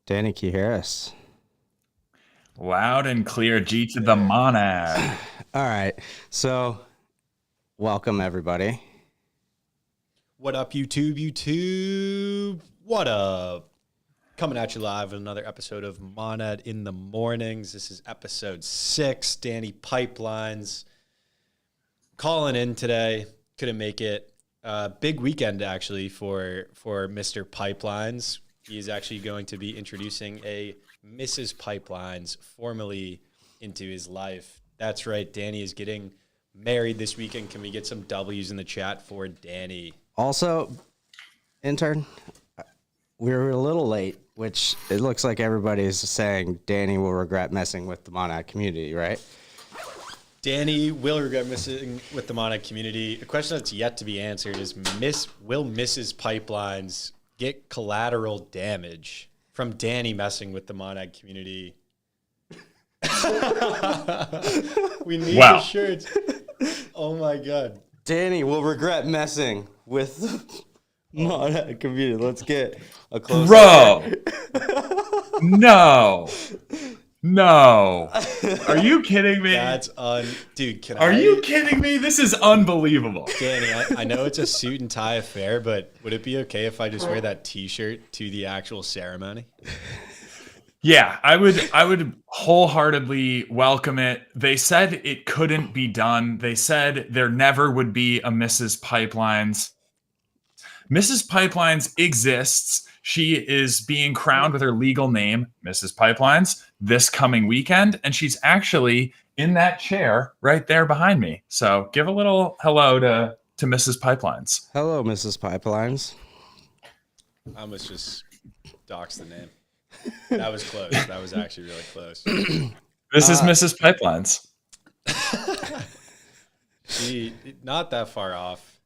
Danny Kiharis. Loud and clear, G to the monad. All right. So, welcome everybody. What up, YouTube? YouTube, what up? Coming at you live with another episode of Monad in the Mornings. This is episode 6. Danny Pipelines calling in today. Couldn't make it. Big weekend actually for Mr. Pipelines. He is actually going to be introducing a Mrs. Pipelines formally into his life. That's right. Danny is getting married this weekend. Can we get some W's in the chat for Danny? Also, intern, we were a little late, which it looks like everybody's saying Danny will regret messing with the Monad community, right? Danny will regret messing with the Monad community. A question that's yet to be answered is, will Mrs. Pipelines get collateral damage from Danny messing with the Monad community? We need the shirts. Oh my God. Danny will regret messing with the Monad community. Let's get a close Bro. No. Are you kidding me? That's dude, Are you kidding me? This is unbelievable. Danny, I know it's a suit and tie affair, but would it be okay if I just wear that t-shirt to the actual ceremony? Yeah, I would wholeheartedly welcome it. They said it couldn't be done. They said there never would be a Mrs. Pipelines. Mrs. Pipelines exists. She is being crowned with her legal name, Mrs. Pipelines, this coming weekend, and she's actually in that chair right there behind me. So give a little hello to Mrs. Pipelines. Hello, Mrs. Pipelines. I almost just dox the name. That was close. That was actually really close. This is Mrs. Pipelines. She not that far off.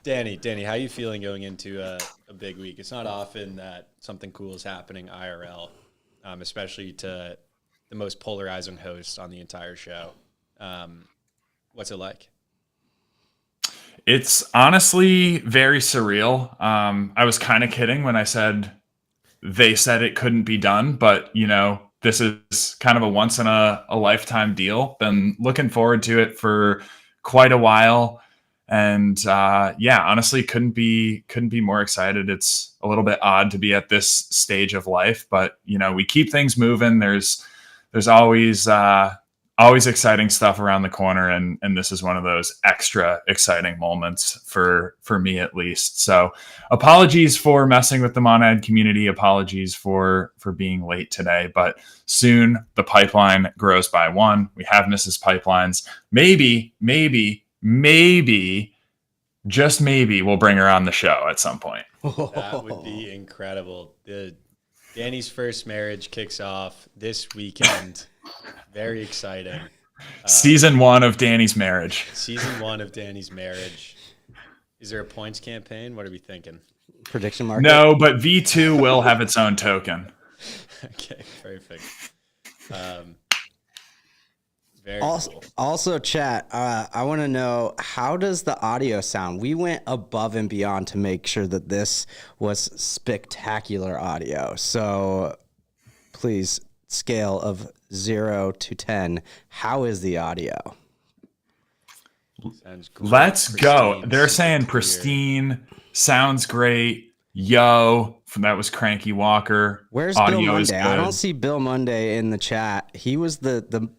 Danny, how you feeling going into a big week? It's not often that something cool is happening IRL, especially to the most polarizing host on the entire show. What's it like? It's honestly very surreal. I was kind of kidding when I said they said it couldn't be done, but this is kind of a once in a lifetime deal. Been looking forward to it for quite a while. And honestly, couldn't be more excited. It's a little bit odd to be at this stage of life, but we keep things moving. There's always exciting stuff around the corner, and this is one of those extra exciting moments for me at least. So apologies for messing with the Monad community. Apologies for being late today, but soon the pipeline grows by one. We have Mrs. Pipelines. Maybe, just maybe, we'll bring her on the show at some point. That would be incredible. Danny's first marriage kicks off this weekend. Very exciting. Season 1 of Danny's marriage. Season 1 of Danny's marriage. Is there a points campaign? What are we thinking? Prediction market? No, but V2 will have its own token. Okay, perfect. Also, chat, I want to know, how does the audio sound? We went above and beyond to make sure that this was spectacular audio. So please, scale of 0 to 10, how is the audio? Let's go. They're saying pristine, sounds great. Yo, that was Cranky Walker. Where's audio Bill Monday? I don't see Bill Monday in the chat. He was the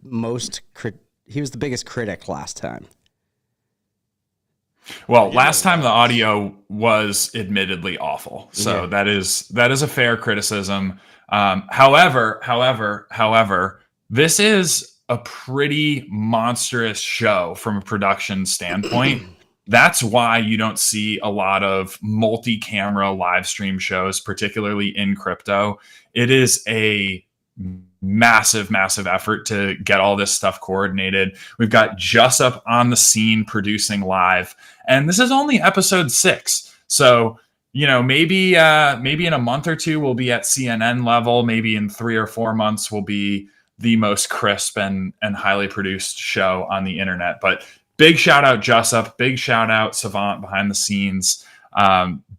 biggest critic last time. Well, last time the audio was admittedly awful. So that is a fair criticism. However, this is a pretty monstrous show from a production standpoint. That's why you don't see a lot of multi-camera live stream shows, particularly in crypto. It is a massive effort to get all this stuff coordinated. We've got Jussup on the scene producing live, and this is only episode 6. So, maybe in a month or two we'll be at CNN level. Maybe in 3 or 4 months we'll be the most crisp and highly produced show on the internet. But big shout out Jussup, big shout out Savant behind the scenes.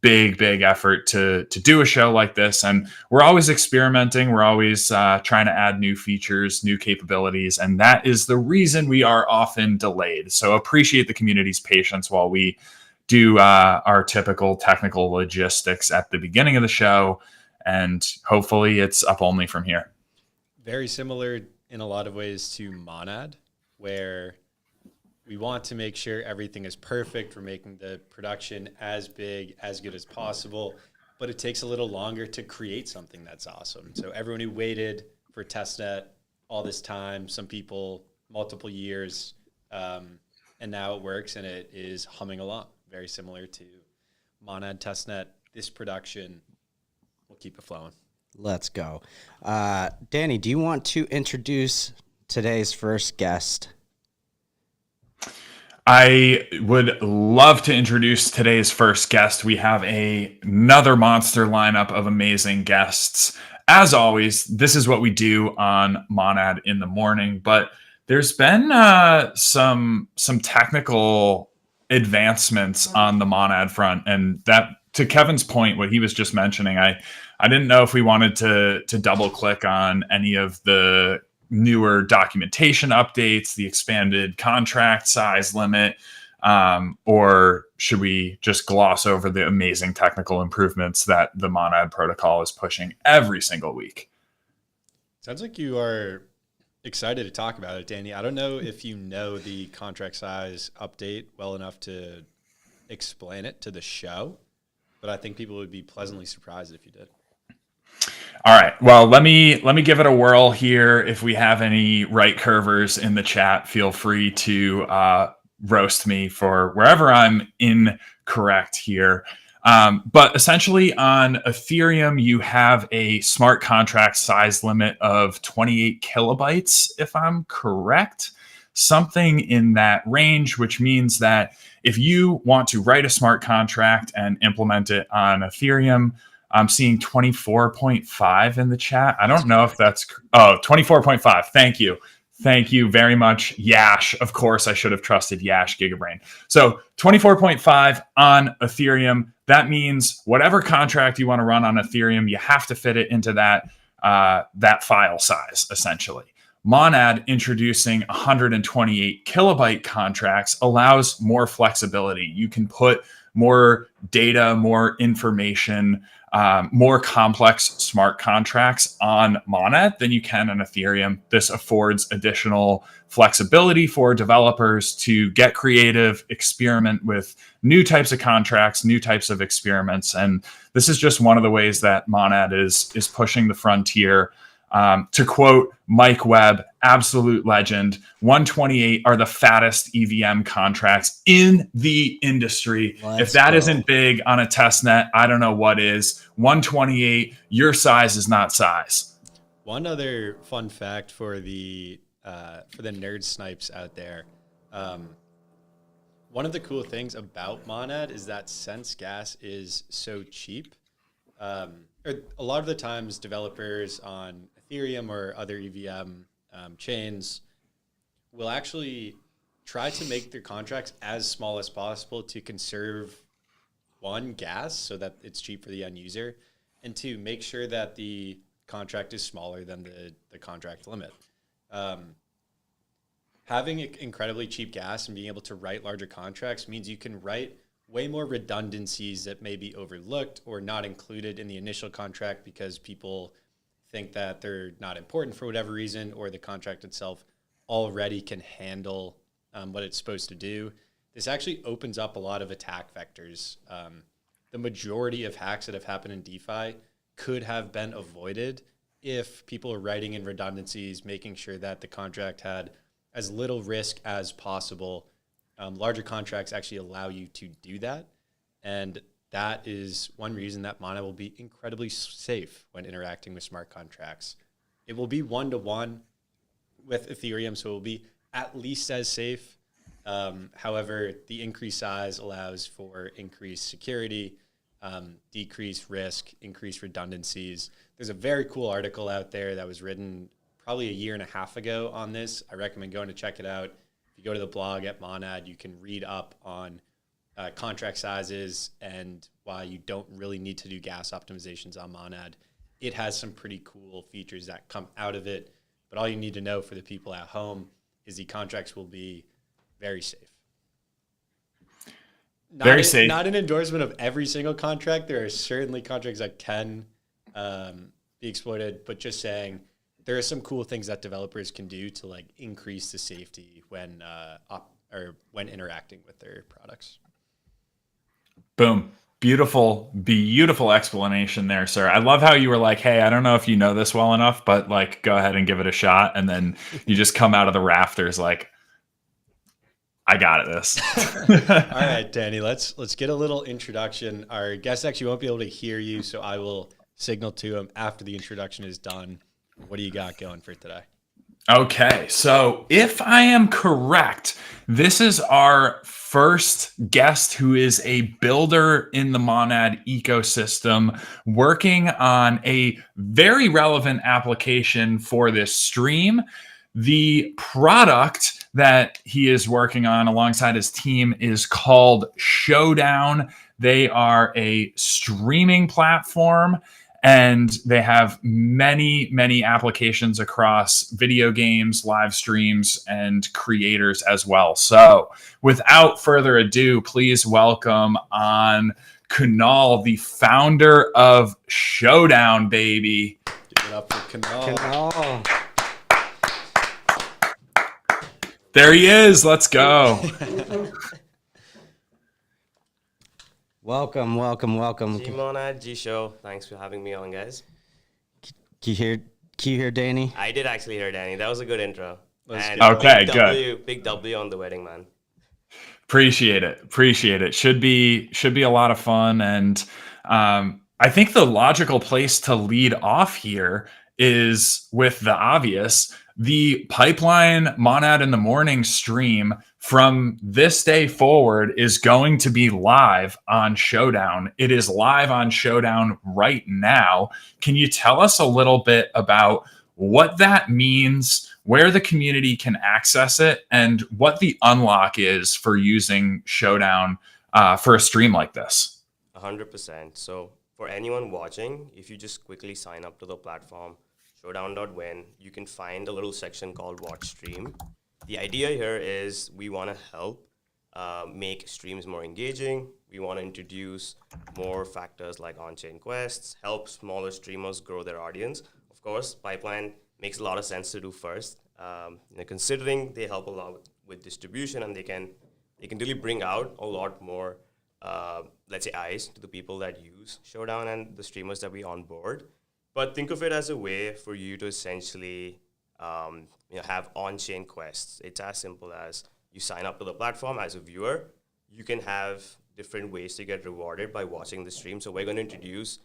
big effort to do a show like this. And we're always experimenting. We're always trying to add new features, new capabilities. And that is the reason we are often delayed. So appreciate the community's patience while we do our typical technical logistics at the beginning of the show. And hopefully it's up only from here. Very similar in a lot of ways to Monad, where we want to make sure everything is perfect. We're making the production as big, as good as possible, but it takes a little longer to create something that's awesome. So everyone who waited for testnet all this time, some people multiple years, and now it works and it is humming along. Very similar to Monad testnet. This production will keep it flowing. Let's go. Danny, do you want to introduce today's first guest? I would love to introduce today's first guest. We have another monster lineup of amazing guests. As always, this is what we do on Monad in the Morning, but there's been some technical advancements on the Monad front, and that, to Kevin's point, what he was just mentioning, I didn't know if we wanted to double click on any of the newer documentation updates, the expanded contract size limit, or should we just gloss over the amazing technical improvements that the Monad protocol is pushing every single week? Sounds like you are excited to talk about it, Danny. I don't know if you know the contract size update well enough to explain it to the show, but I think people would be pleasantly surprised if you did. All right. Well, let me give it a whirl here. If we have any right curvers in the chat, feel free to roast me for wherever I'm incorrect here. But essentially on Ethereum, you have a smart contract size limit of 28 kilobytes, if I'm correct, something in that range, which means that if you want to write a smart contract and implement it on Ethereum, I'm seeing 24.5 in the chat. I don't know if that's 24.5. Thank you. Thank you very much, Yash. Of course, I should have trusted Yash Gigabrain. So 24.5 on Ethereum. That means whatever contract you want to run on Ethereum, you have to fit it into that file size, essentially. Monad introducing 128 kilobyte contracts allows more flexibility. You can put more data, more information, more complex smart contracts on Monad than you can on Ethereum. This affords additional flexibility for developers to get creative, experiment with new types of contracts, new types of experiments. And this is just one of the ways that Monad is pushing the frontier. To quote Mike Webb, absolute legend, 128 are the fattest EVM contracts in the industry. If that isn't big on a testnet, I don't know what is. 128, your size is not size. One other fun fact for the nerd snipes out there. One of the cool things about Monad is that since gas is so cheap, a lot of the times developers on Ethereum or other EVM chains will actually try to make their contracts as small as possible to conserve, one, gas so that it's cheap for the end user, and two, make sure that the contract is smaller than the contract limit. Having incredibly cheap gas and being able to write larger contracts means you can write way more redundancies that may be overlooked or not included in the initial contract because people think that they're not important for whatever reason, or the contract itself already can handle what it's supposed to do. This actually opens up a lot of attack vectors. The majority of hacks that have happened in DeFi could have been avoided if people are writing in redundancies, making sure that the contract had as little risk as possible. Larger contracts actually allow you to do that. And that is one reason that Monad will be incredibly safe when interacting with smart contracts. It will be one-to-one with Ethereum, so it will be at least as safe. However, the increased size allows for increased security, decreased risk, increased redundancies. There's a very cool article out there that was written probably a year and a half ago on this. I recommend going to check it out. If you go to the blog at Monad, you can read up on contract sizes, and while you don't really need to do gas optimizations on Monad, it has some pretty cool features that come out of it. But all you need to know for the people at home is the contracts will be very safe. Very safe. Not an endorsement of every single contract. There are certainly contracts that can be exploited, but just saying there are some cool things that developers can do to like increase the safety when when interacting with their products. Boom. Beautiful, beautiful explanation there, sir. I love how you were like, hey, I don't know if you know this well enough, but like, go ahead and give it a shot. And then you just come out of the rafters like, I got this. All right, Danny, let's get a little introduction. Our guest actually won't be able to hear you, so I will signal to him after the introduction is done. What do you got going for today? Okay, so if I am correct, this is our first guest who is a builder in the Monad ecosystem, working on a very relevant application for this stream. The product that he is working on alongside his team is called Showdown. They are a streaming platform, and they have many, many applications across video games, live streams, and creators as well. So without further ado, please welcome on Kunal, the founder of Showdown, baby. Give it up for Kunal. There he is. Let's go. Welcome. G-Monad, G-Show. Thanks for having me on, guys. Can you hear Danny? I did actually hear Danny. That was a good intro. And okay, big W on the wedding, man. Appreciate it. Should be a lot of fun. And I think the logical place to lead off here is with the obvious. The Pipeline Monad in the Morning stream from this day forward is going to be live on Showdown. It is live on Showdown right now. Can you tell us a little bit about what that means, where the community can access it, and what the unlock is for using Showdown for a stream like this? 100%. So for anyone watching, if you just quickly sign up to the platform, showdown.win, you can find a little section called Watch Stream. The idea here is we want to help make streams more engaging. We want to introduce more factors like on-chain quests, help smaller streamers grow their audience. Of course, Pipeline makes a lot of sense to do first, considering they help a lot with distribution, and they can really bring out a lot more, let's say, eyes to the people that use Showdown and the streamers that we onboard. But think of it as a way for you to essentially have on-chain quests. It's as simple as you sign up to the platform as a viewer. You can have different ways to get rewarded by watching the stream. So we're going to introduce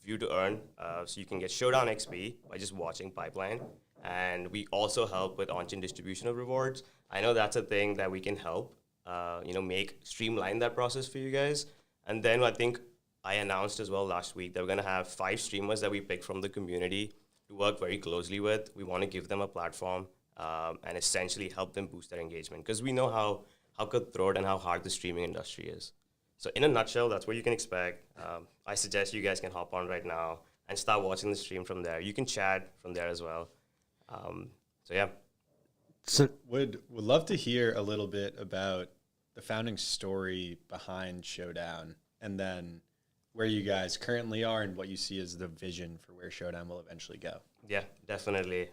View to Earn. So you can get Showdown XP by just watching Pipeline. And we also help with on-chain distribution of rewards. I know that's a thing that we can help, streamline that process for you guys. And then I think I announced as well last week that we're going to have 5 streamers that we picked from the community to work very closely with. We want to give them a platform and essentially help them boost their engagement, because we know how cutthroat and how hard the streaming industry is. So in a nutshell, that's what you can expect. I suggest you guys can hop on right now and start watching the stream from there. You can chat from there as well. So would love to hear a little bit about the founding story behind Showdown, and then where you guys currently are and what you see as the vision for where Showdown will eventually go. Yeah, definitely.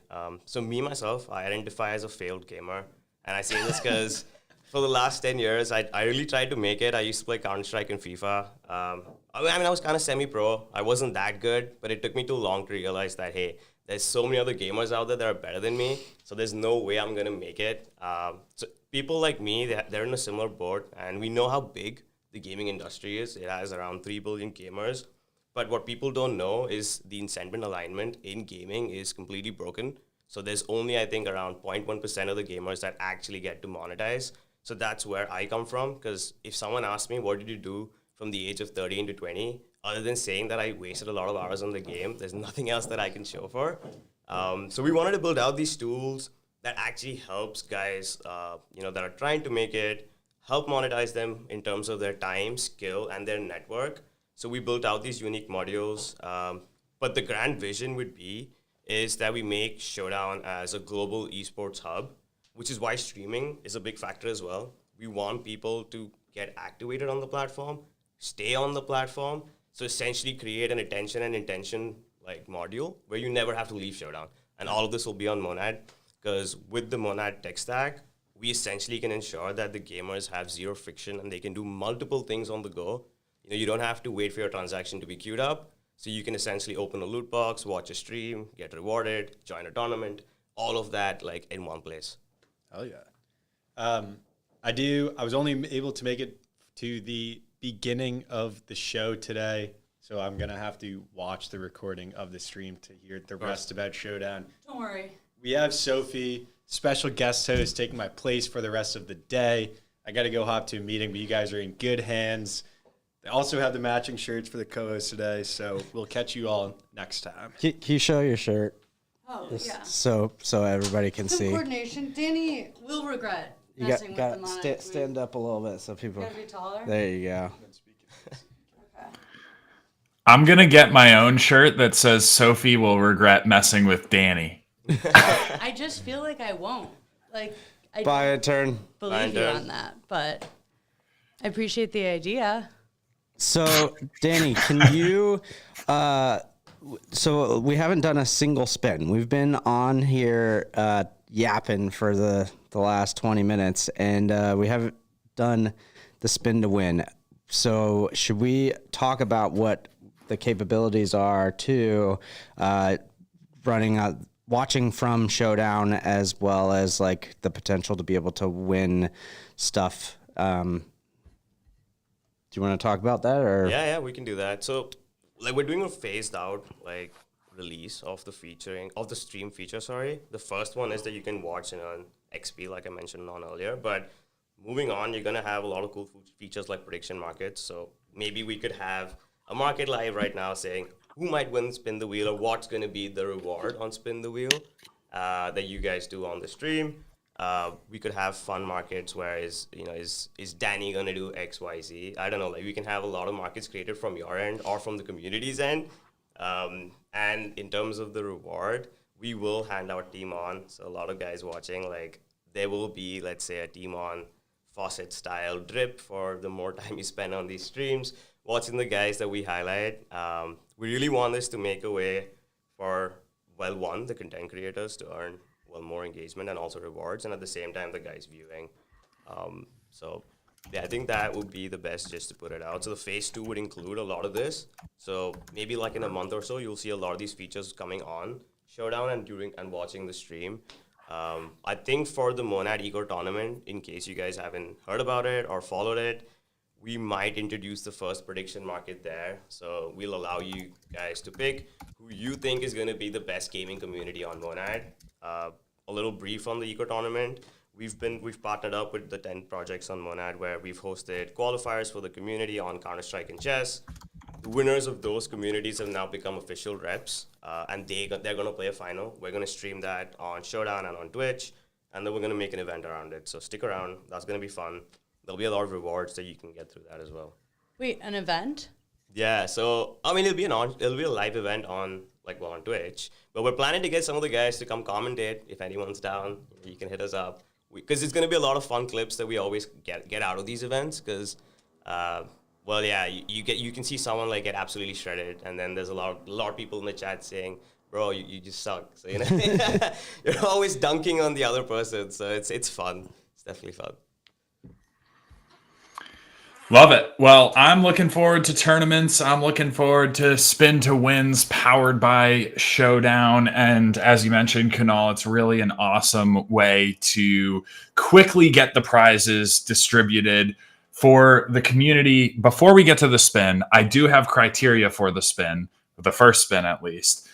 So me, myself, I identify as a failed gamer. And I say this because for the last 10 years, I really tried to make it. I used to play Counter-Strike and FIFA. I was kind of semi-pro. I wasn't that good, but it took me too long to realize that, hey, there's so many other gamers out there that are better than me, so there's no way I'm going to make it. So people like me, they're in a similar boat, and we know how big the gaming industry is. It has around 3 billion gamers. But what people don't know is the incentive alignment in gaming is completely broken. So there's only, I think, around 0.1% of the gamers that actually get to monetize. So that's where I come from, because if someone asks me, what did you do from the age of 13 to 20, other than saying that I wasted a lot of hours on the game, there's nothing else that I can show for. So we wanted to build out these tools that actually helps guys, that are trying to make it, help monetize them in terms of their time, skill, and their network. So we built out these unique modules. But the grand vision would be is that we make Showdown as a global esports hub, which is why streaming is a big factor as well. We want people to get activated on the platform, stay on the platform, so essentially create an attention and intention like module where you never have to leave Showdown. And all of this will be on Monad, because with the Monad tech stack, we essentially can ensure that the gamers have zero friction and they can do multiple things on the go. You don't have to wait for your transaction to be queued up. So you can essentially open a loot box, watch a stream, get rewarded, join a tournament, all of that like in one place. Hell yeah. I was only able to make it to the beginning of the show today, so I'm going to have to watch the recording of the stream to hear the rest about Showdown. Don't worry. We have Sophie, special guest host, taking my place for the rest of the day. I got to go hop to a meeting, but you guys are in good hands. They also have the matching shirts for the co-host today, so we'll catch you all next time. Can you show your shirt Oh, yeah. so everybody can Some see? coordination. Danny will regret You messing got with the stand up a little bit so people. Gotta be taller. There you go. Okay. I'm going to get my own shirt that says Sophie will regret messing with Danny. I just feel like I won't. Like, I Buy a don't turn. believe you on that, but I appreciate the idea. So, Danny, can you? So we haven't done a single spin. We've been on here yapping for the last 20 minutes, and we haven't done the spin to win. So, should we talk about what the capabilities are to watching from Showdown, as well as like the potential to be able to win stuff? Do you want to talk about that, or? Yeah, we can do that. So, like, we're doing a phased out like release of the stream feature. Sorry, the first one is that you can watch and earn XP, like I mentioned on earlier. But moving on, you're gonna have a lot of cool features like prediction markets. So maybe we could have a market live right now saying who might win Spin the Wheel or what's gonna be the reward on Spin the Wheel that you guys do on the stream. We could have fun markets where is Danny gonna do X, Y, Z? I don't know. Like, we can have a lot of markets created from your end or from the community's end. And in terms of the reward, we will hand out team on. So a lot of guys watching, like, there will be, let's say, a team on faucet style drip for the more time you spend on these streams, watching the guys that we highlight. We really want this to make a way for, the content creators to earn more engagement and also rewards, and at the same time the guys viewing. So yeah, I think that would be the best just to put it out. So the phase 2 would include a lot of this. So maybe like in a month or so, you'll see a lot of these features coming on Showdown and watching the stream. I think for the Monad Eco Tournament, in case you guys haven't heard about it or followed it, we might introduce the first prediction market there. So we'll allow you guys to pick who you think is going to be the best gaming community on Monad. A little brief on the Eco Tournament. We've partnered up with the 10 projects on Monad where we've hosted qualifiers for the community on Counter-Strike and chess. The winners of those communities have now become official reps, and they're going to play a final. We're going to stream that on Showdown and on Twitch, and then we're going to make an event around it. So stick around. That's going to be fun. There'll be a lot of rewards that you can get through that as well. Wait, an event? Yeah, so I mean it'll be a live event on Twitch, but we're planning to get some of the guys to come commentate. If anyone's down, you can hit us up, because it's going to be a lot of fun clips that we always get out of these events. Because, you can see someone like get absolutely shredded, and then there's a lot of people in the chat saying, "Bro, you just suck." So you're always dunking on the other person. So it's fun. It's definitely fun. Love it. Well, I'm looking forward to tournaments. I'm looking forward to spin to wins powered by Showdown. And as you mentioned, Kunal, it's really an awesome way to quickly get the prizes distributed for the community. Before we get to the spin, I do have criteria for the spin, the first spin at least.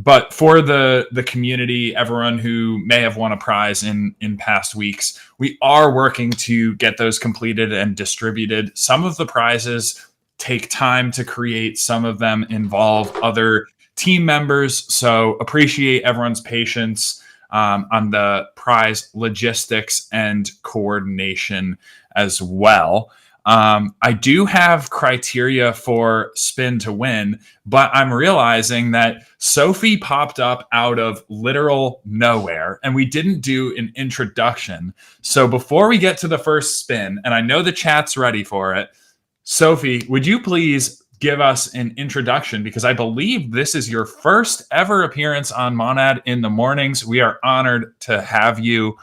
But for the community, everyone who may have won a prize in past weeks, we are working to get those completed and distributed. Some of the prizes take time to create. Some of them involve other team members. So appreciate everyone's patience. on the prize logistics and coordination as well. I do have criteria for spin to win, but I'm realizing that Sophie popped up out of literal nowhere and we didn't do an introduction. So before we get to the first spin, and I know the chat's ready for it, Sophie, would you please give us an introduction? Because I believe this is your first ever appearance on Monad in the Mornings. We are honored to have you.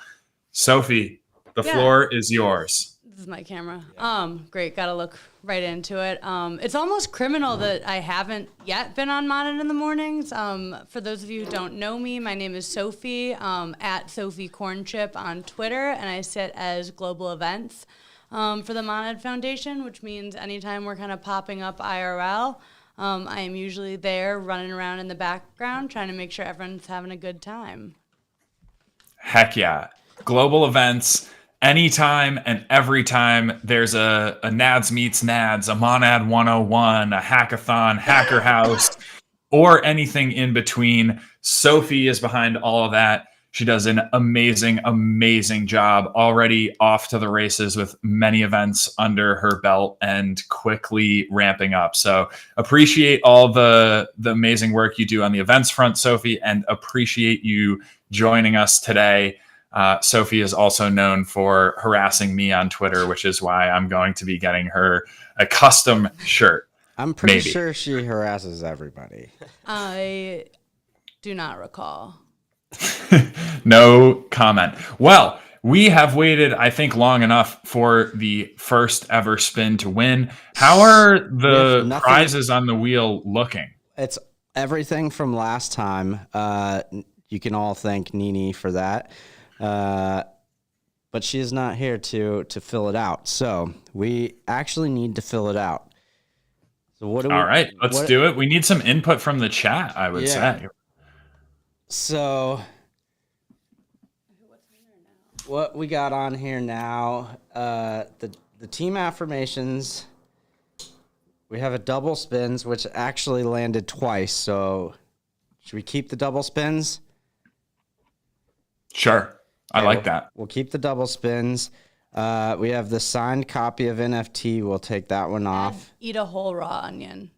Sophie, the floor is yours. This is my camera. Great. Got to look right into it. It's almost criminal that I haven't yet been on Monad in the Mornings. For those of you who don't know me, my name is Sophie, at Sophie Cornchip on Twitter, and I sit as global events for the Monad Foundation, which means anytime we're kind of popping up IRL, I am usually there running around in the background trying to make sure everyone's having a good time. Heck yeah. Global events. Anytime and every time there's a Nads Meets Nads, a Monad 101, a hackathon, Hacker House, or anything in between, Sophie is behind all of that. She does an amazing, amazing job, already off to the races with many events under her belt and quickly ramping up. So appreciate all the amazing work you do on the events front, Sophie, and appreciate you joining us today. Sophie is also known for harassing me on Twitter, which is why I'm going to be getting her a custom shirt. I'm pretty sure she harasses everybody. I do not recall. No comment. Well, we have waited, I think, long enough for the first ever spin to win. How are the prizes on the wheel looking? It's everything from last time. You can all thank Nini for that. But she is not here to fill it out. So we actually need to fill it out. So what do we? All right, let's do it. We need some input from the chat, I would say. So what we got on here now, the team affirmations, we have a double spins, which actually landed twice. So should we keep the double spins? Sure. I like that. We'll keep the double spins. We have the signed copy of NFT. We'll take that one off. Eat a whole raw onion.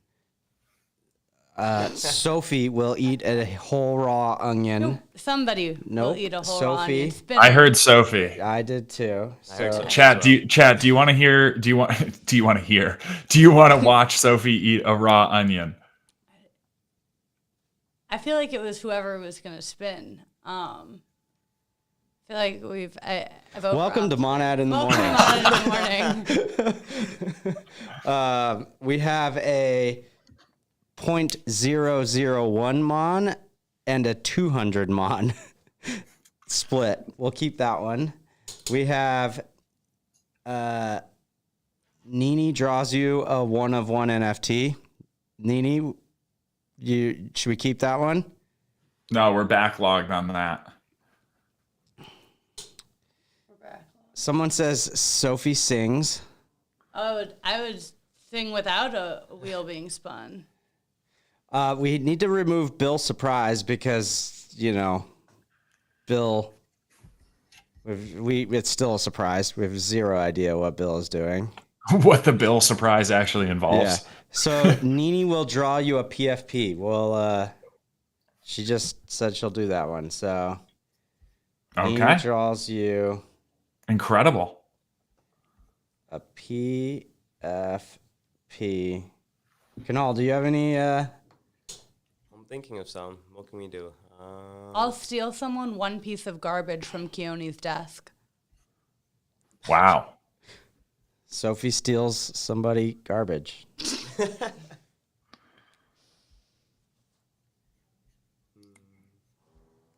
Sophie will eat a whole raw onion. Nope. Somebody will eat a whole raw onion. I heard Sophie. I did too. So. Chat, do you want to hear? Do you want to watch Sophie eat a raw onion? I feel like it was whoever was going to spin. I feel like I vote Welcome to Monad in the Morning. Welcome to Monad in the Morning. We have a 0.001 mon and a 200 mon split. We'll keep that one. We have Nini draws you a 1-of-1 NFT. Nini, should we keep that one? No, we're backlogged on that. Someone says Sophie sings. I would sing without a wheel being spun. We need to remove Bill Surprise because, Bill, it's still a surprise. We have zero idea what Bill is doing. What the Bill Surprise actually involves. Yeah. So Nini will draw you a PFP. Well, she just said she'll do that one. So Nini draws you... Incredible. A PFP. Kanal, do you have any... I'm thinking of some. What can we do? I'll steal someone one piece of garbage from Keone's desk. Wow. Sophie steals somebody garbage.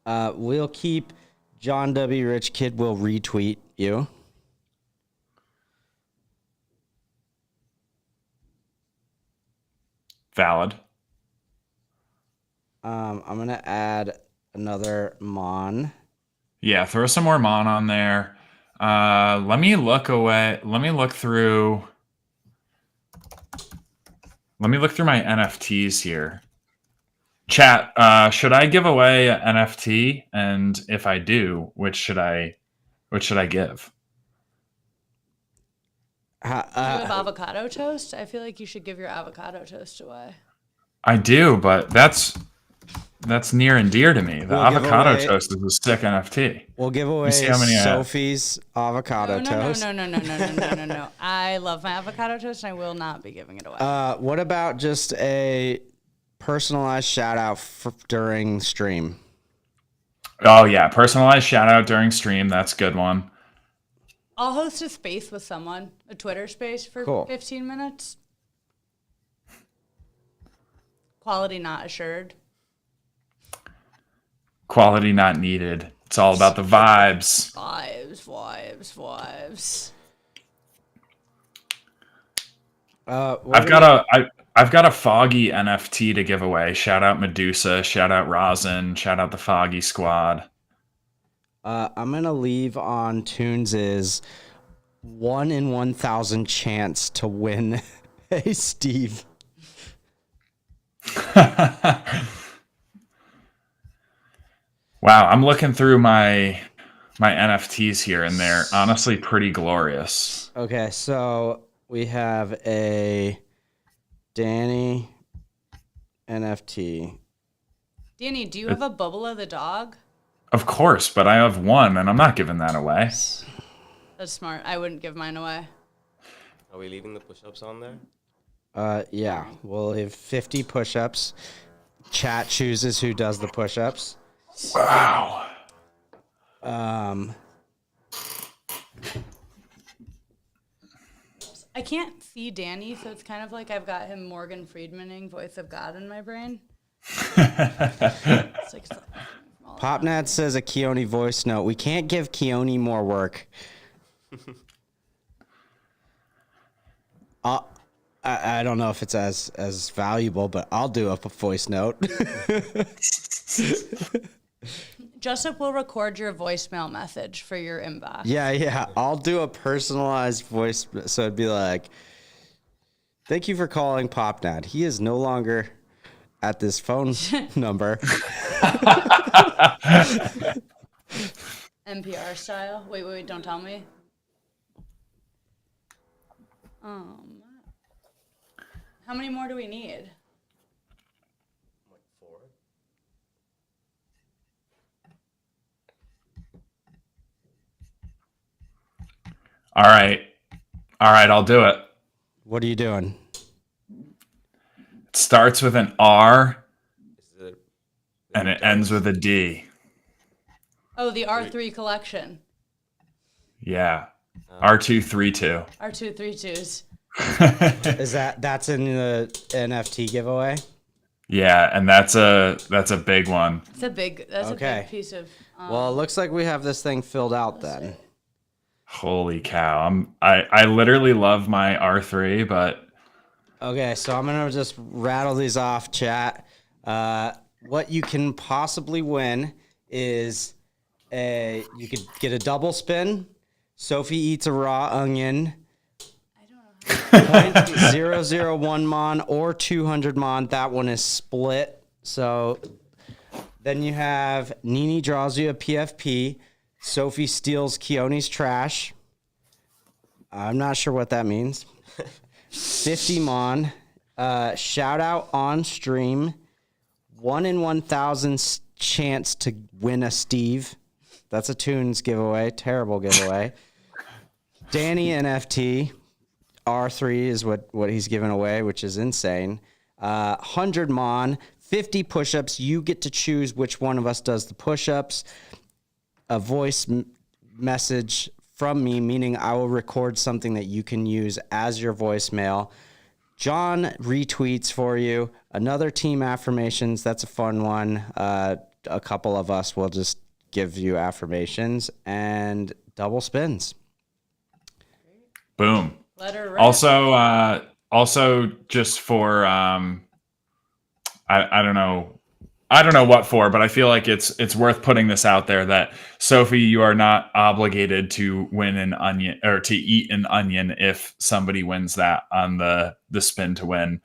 We'll keep John W. Rich Kid will retweet you. Valid. I'm going to add another Mon. Yeah, throw some more Mon on there. Let me look away. Let me look through my NFTs here. Chat, should I give away an NFT? And if I do, which should I give? Do you have avocado toast? I feel like you should give your avocado toast away. I do, but that's near and dear to me. The We'll give avocado away- toast is a sick NFT. We'll give away see how many I have. Sophie's avocado toast. No. I love my avocado toast, and I will not be giving it away. What about just a personalized shout out during stream? Oh yeah, personalized shout out during stream. That's a good one. I'll host a space with someone, a Twitter space for Cool. 15 minutes. Quality not assured. Quality not needed. It's all about the vibes. Vibes. I've got a Foggy NFT to give away. Shout out Medusa. Shout out Rosin. Shout out the Foggy Squad. I'm gonna leave on Tunes is 1 in 1,000 chance to win a Steve. Wow, I'm looking through my NFTs here, and they're honestly pretty glorious. Okay, so we have a Danny NFT. Danny, do you have a Bubba the dog? Of course, but I have one, and I'm not giving that away. That's smart. I wouldn't give mine away. Are we leaving the push-ups on there? Yeah, we'll have 50 push-ups. Chat chooses who does the push-ups. Wow. I can't see Danny, so it's kind of like I've got him Morgan Friedmaning voice of God in my brain. It's like Popnat says a Keone voice note. We can't give Keone more work. I don't know if it's as valuable, but I'll do a voice note. Jessup will record your voicemail message for your inbox. Yeah. I'll do a personalized voice. So it'd be like, thank you for calling Popnat. He is no longer at this phone number. NPR style. Wait, don't tell me. How many more do we need? Like 4. All right, I'll do it. What are you doing? It starts with an R Is it and it ends with a D. Oh, the R3 collection. Yeah. R232. R232s. Is that's in the NFT giveaway? Yeah, and that's a big one. That's a big piece of. Well, it looks like we have this thing filled out then. Holy cow. I literally love my R3, but Okay, so I'm gonna just rattle these off, chat. What you can possibly win is you could get a double spin. Sophie eats a raw onion. I don't know. 001 mon or 200 mon. That one is split. So then you have Nini draws you a PFP. Sophie steals Keone's trash. I'm not sure what that means. 50 mon. Shout out on stream. 1 in 1,000 chance to win a Steve. That's a Tunes giveaway. Terrible giveaway. Danny NFT. R3 is what he's giving away, which is insane. 100 mon. 50 push-ups. You get to choose which one of us does the push-ups. A voice message from me, meaning I will record something that you can use as your voicemail. John retweets for you. Another team affirmations. That's a fun one. A couple of us will just give you affirmations and double spins. boom. Let her rip. Also just for I don't know what for, but I feel like it's worth putting this out there that Sophie, you are not obligated to win an onion or to eat an onion if somebody wins that on the spin to win.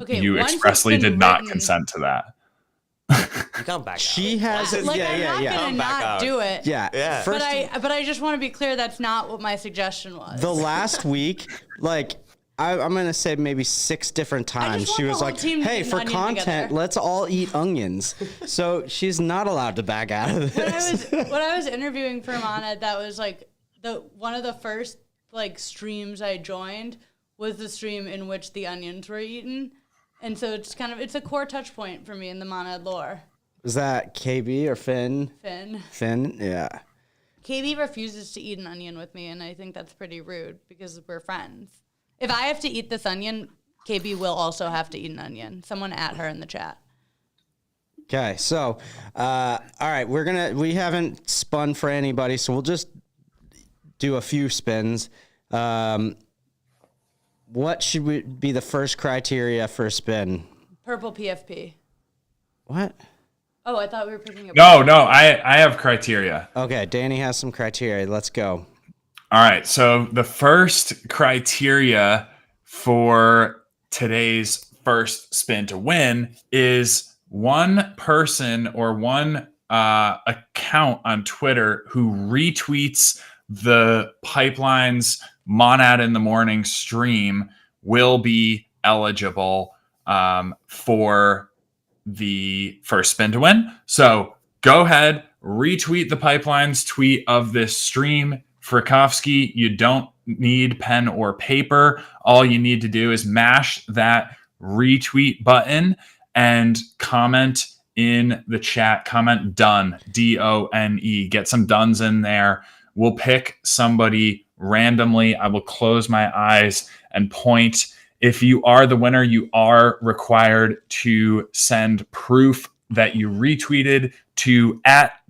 Okay, you once it's expressly been did not written- consent to that. You can't back out. She has Like, yeah, I'm yeah, not yeah. gonna Back not out. do it. Yeah. Yeah. First, But I just want to be clear that's not what my suggestion was. the last week, like I'm gonna say maybe 6 different times want she the was whole like, team to "Hey, eat an for onion content, together." let's all eat onions." So she's not allowed to back out of this. when I was interviewing for Mana, that was like one of the first like streams I joined was the stream in which the onions were eaten, and so it's a core touch point for me in the Mana lore. Was that KB or Finn? Finn. Finn, yeah. KB refuses to eat an onion with me, and I think that's pretty rude because we're friends. If I have to eat this onion, KB will also have to eat an onion. Someone at her in the chat. Okay, so all right, we haven't spun for anybody, so we'll just do a few spins. What should be the first criteria for a spin? Purple PFP. What? Oh, I thought we were picking up. No, I have criteria. Okay, Danny has some criteria. Let's go. All right. So the first criteria for today's first spin to win is one person or one account on Twitter who retweets the Pipeline's Monad in the Morning stream will be eligible for the first spin to win. So go ahead, retweet the Pipeline's tweet of this stream. Frakovsky, you don't need pen or paper. All you need to do is mash that retweet button and comment in the chat. Comment done, D-O-N-E. Get some dones in there. We'll pick somebody randomly. I will close my eyes and point. If you are the winner, you are required to send proof that you retweeted to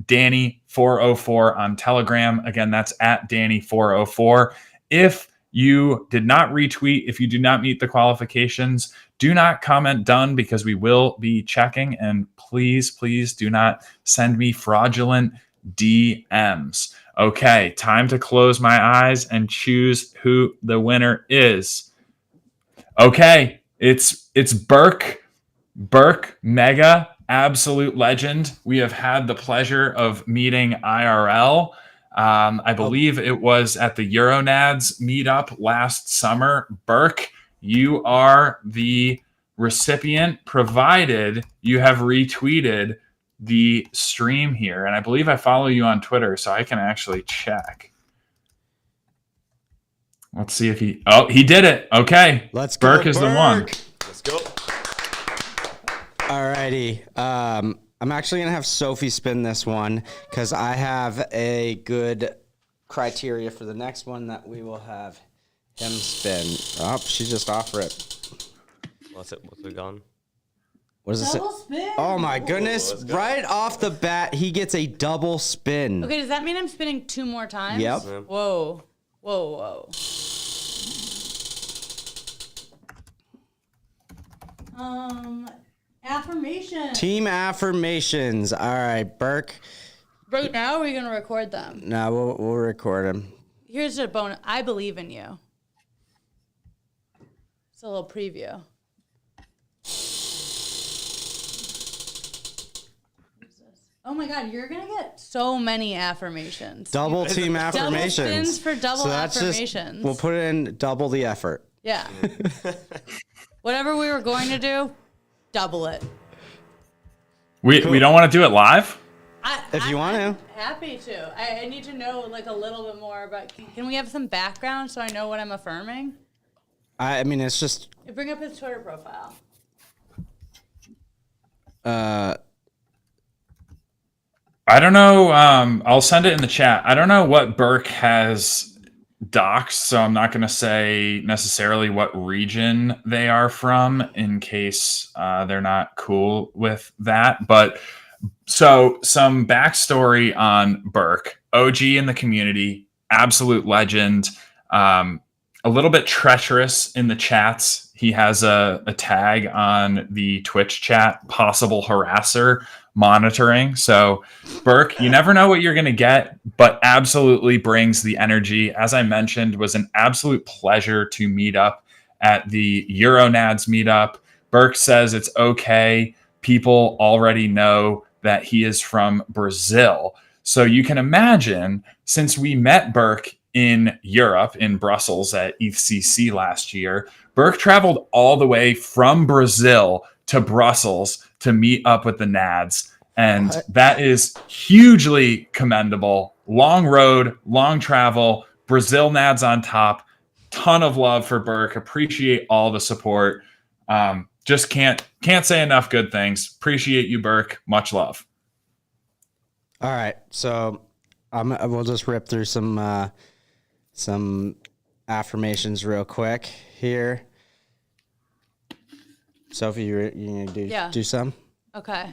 @Danny404 on Telegram. Again, that's @Danny404. If you did not retweet, if you do not meet the qualifications, do not comment done because we will be checking. And please, please do not send me fraudulent DMs. Okay, time to close my eyes and choose who the winner is. Okay, it's Burke. Burke, mega, absolute legend. We have had the pleasure of meeting IRL. I believe it was at the Euronads meetup last summer. Burke, you are the recipient, provided you have retweeted the stream here. And I believe I follow you on Twitter, so I can actually check. Let's see if he did it. Okay. Let's go. Burke is the one. Let's go. Alrighty. I'm actually gonna have Sophie spin this one because I have a good criteria for the next one that we will have him spin. Oh, she just offered it. What's it gone? What does it say? Double spin. Oh my goodness! let's go. Right off the bat, he gets a double spin. Okay, does that mean I'm spinning 2 more times? Yep. Yeah. Whoa. Whoa. Affirmation. Team affirmations. All right, Burke. Right now, or are we going to record them? No, we'll record him. Here's a bonus. I believe in you. It's a little preview. Oh my God, you're going to get so many affirmations. Double team affirmations. Double spins for double that's affirmations. we'll put in double the effort. Yeah. Whatever we were going to do, double it. We don't want to do it live? If you want to. Happy to. I need to know like a little bit more about. Can we have some background so I know what I'm affirming? I mean, it's just. Bring up his Twitter profile. I don't know. I'll send it in the chat. I don't know what Burke has doxed, so I'm not going to say necessarily what region they are from in case they're not cool with that. But so some backstory on Burke, OG in the community, absolute legend, a little bit treacherous in the chats. He has a tag on the Twitch chat, possible harasser monitoring. So Burke, you never know what you're going to get, but absolutely brings the energy. As I mentioned, was an absolute pleasure to meet up at the Euronads meetup. Burke says it's okay. People already know that he is from Brazil. So you can imagine, since we met Burke in Europe, in Brussels at EthCC last year, Burke traveled all the way from Brazil to Brussels to meet up with the Nads. And that is hugely commendable. Long road, long travel, Brazil Nads on top. Ton of love for Burke. Appreciate all the support. Just can't say enough good things. Appreciate you, Burke. Much love. All right, so we'll just rip through some affirmations real quick here. Sophie, you gonna do some? Okay.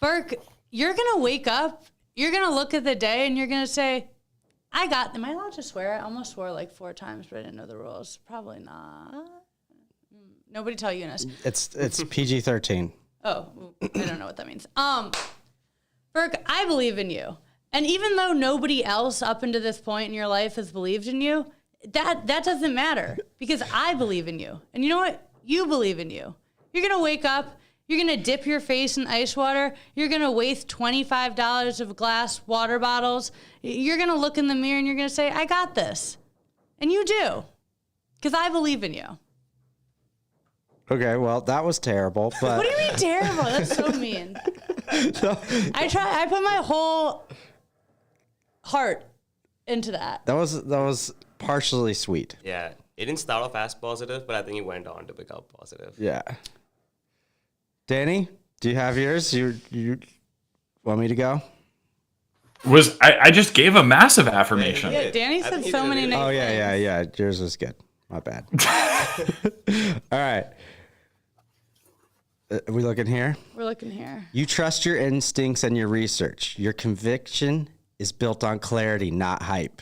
Burke, you're going to wake up, you're going to look at the day, and you're going to say, am I allowed to swear? I almost swore like 4 times, but I didn't know the rules. Probably not. Nobody tell Eunice. It's PG-13. Oh, I don't know what that means. Burke, I believe in you. And even though nobody else up until this point in your life has believed in you, that doesn't matter because I believe in you. And you know what? You believe in you. You're going to wake up. You're going to dip your face in ice water. You're going to waste $25 of glass water bottles. You're going to look in the mirror and you're going to say, I got this. And you do. Because I believe in you. Okay, well, that was terrible. But What do you mean terrible? That's so mean. I put my whole heart into that. That was partially sweet. Yeah, it didn't start off as positive, but I think it went on to become positive. Yeah. Danny, do you have yours? You want me to go? I just gave a massive affirmation. Yeah, Danny said so many nice Oh things. yeah. Yours was good. My bad. All right. Are we looking here? We're looking here. You trust your instincts and your research. Your conviction is built on clarity, not hype.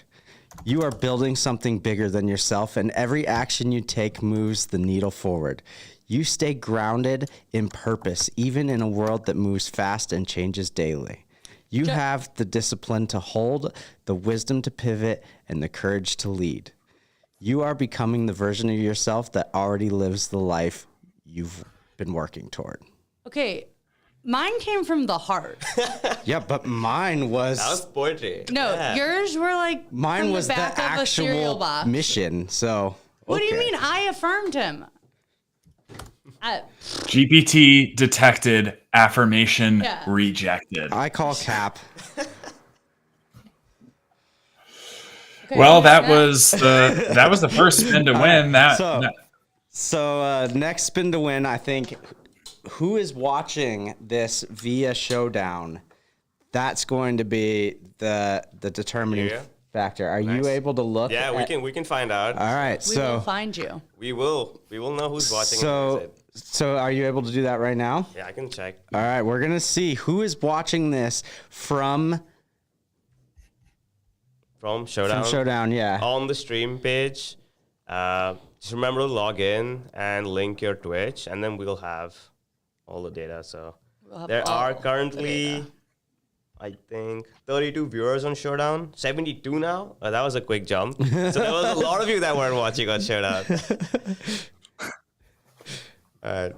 You are building something bigger than yourself, and every action you take moves the needle forward. You stay grounded in purpose, even in a world that moves fast and changes daily. You have the discipline to hold, the wisdom to pivot, and the courage to lead. You are becoming the version of yourself that already lives the life you've been working toward. Okay, mine came from the heart. Yeah, but mine was... That was poetry. No, Yeah. yours were like Mine from was the the back of a cereal actual box. mission, so... What do you okay. mean? I affirmed him. GPT detected, affirmation Yeah. rejected. I call cap. Okay, Well, yeah. that was the first spin to win. So next spin to win, I think, who is watching this via Showdown? That's going to be the determining Yeah. factor. Are Nice. you able to look? Yeah, we can find out. All right, We will find you. We will know who's watching. and who isn't. So are you able to do that right now? Yeah, I can check. All right, we're gonna see who is watching this from From Showdown. Showdown. Yeah. On the stream page, just remember to log in and link your Twitch, and then we'll have all the data. So We'll have there all are the currently, data. I think, 32 viewers on Showdown. 72 now. That was a quick jump. So there was a lot of you that weren't watching on Showdown. All right.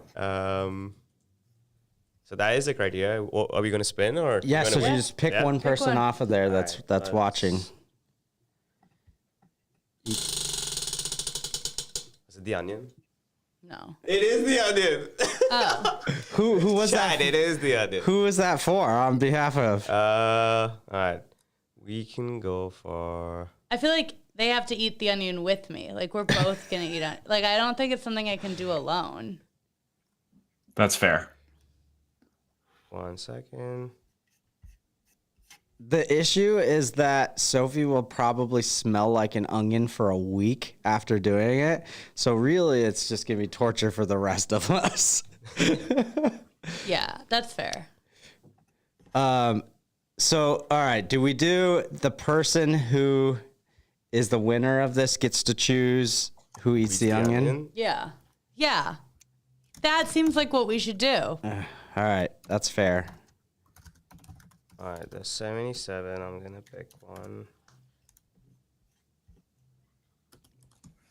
So that is the criteria. Are we going to spin or? Yeah. So gonna you win? just pick Yeah? one person one. off of there that's Alright, that's watching. Is it the onion? No. It is the onion. Oh, Who was that? Chad, it is the onion. Who is that for? On behalf of? All right. We can go for. I feel like they have to eat the onion with me. Like we're both gonna eat it. Like I don't think it's something I can do alone. That's fair. 1 second. The issue is that Sophie will probably smell like an onion for a week after doing it. So really, it's just gonna be torture for the rest of us. Yeah, that's fair. So, all right, do we do the person who is the winner of this gets to choose who eats the onion? Yeah. Yeah. That seems like what we should do. All right, that's fair. All right, there's 77. I'm going to pick one.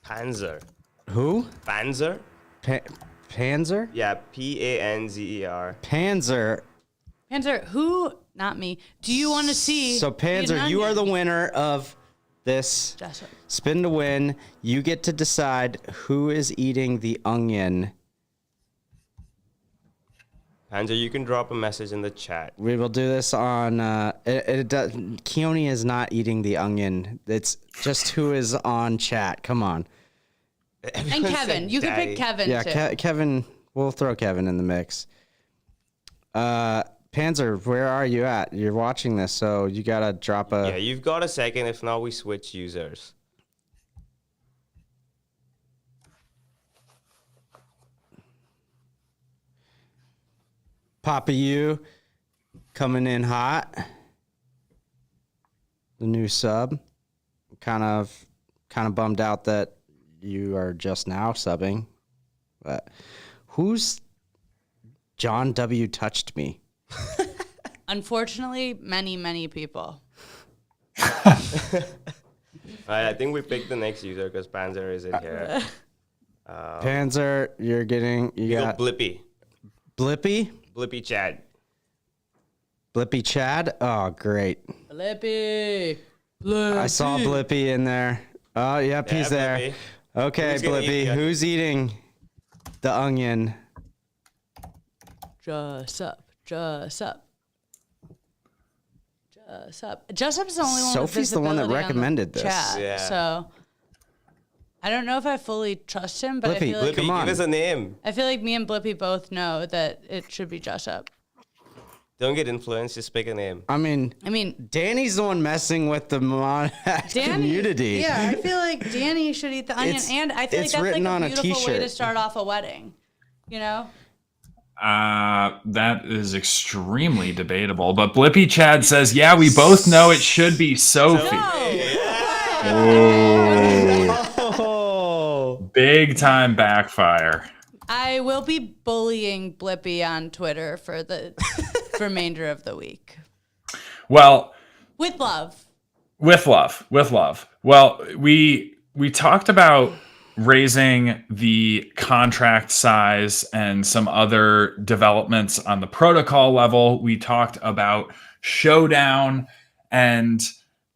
Panzer. Who? Panzer? Panzer? Yeah, Panzer. Panzer. Panzer, who? Not me. Do you want to see? So Panzer, you are the winner of this Jessup. spin to win. You get to decide who is eating the onion. Panzer, you can drop a message in the chat. We will do this on. Keone is not eating the onion. It's just who is on chat. Come on. And Kevin. You can pick Kevin Yeah, too. Kevin. We'll throw Kevin in the mix. Panzer, where are you at? You're watching this, so you gotta drop a. Yeah, you've got a second. If not, we switch users. Papa U coming in hot. The new sub. Kind of bummed out that you are just now subbing. But who's John W. touched me? Unfortunately, many people. All right, I think we picked the next user because Panzer isn't here. Panzer, you You got go Blippy. Blippy? Blippy Chad. Blippy Chad? Oh, great. Blippy. I saw Blippy in there. Oh, yep, he's there. Blippy. Okay, Who's gonna eat Blippy, the onion? who's eating the onion? Jessup. Jessup's the only one. with Sophie's the one that visibility on the recommended this. Chat, Yeah. So I don't know if I fully trust him, but I Blippy, feel like Blippy, Come on. give us a name. me and Blippy both know that it should be Jessup. Don't get influenced. Just pick a name. I mean, Danny's the one messing with the Monad community. Yeah, I feel like Danny should eat the onion, It's- and I feel like it's that's written like on a a beautiful way to t-shirt. start off a wedding. You know? That is extremely debatable. But Blippy Chad says, yeah, we both know it should be Sophie. Oh, Big time backfire. I will be bullying Blippy on Twitter for the remainder of the week. Well, With love. with love. Well, we talked about raising the contract size and some other developments on the protocol level. We talked about Showdown and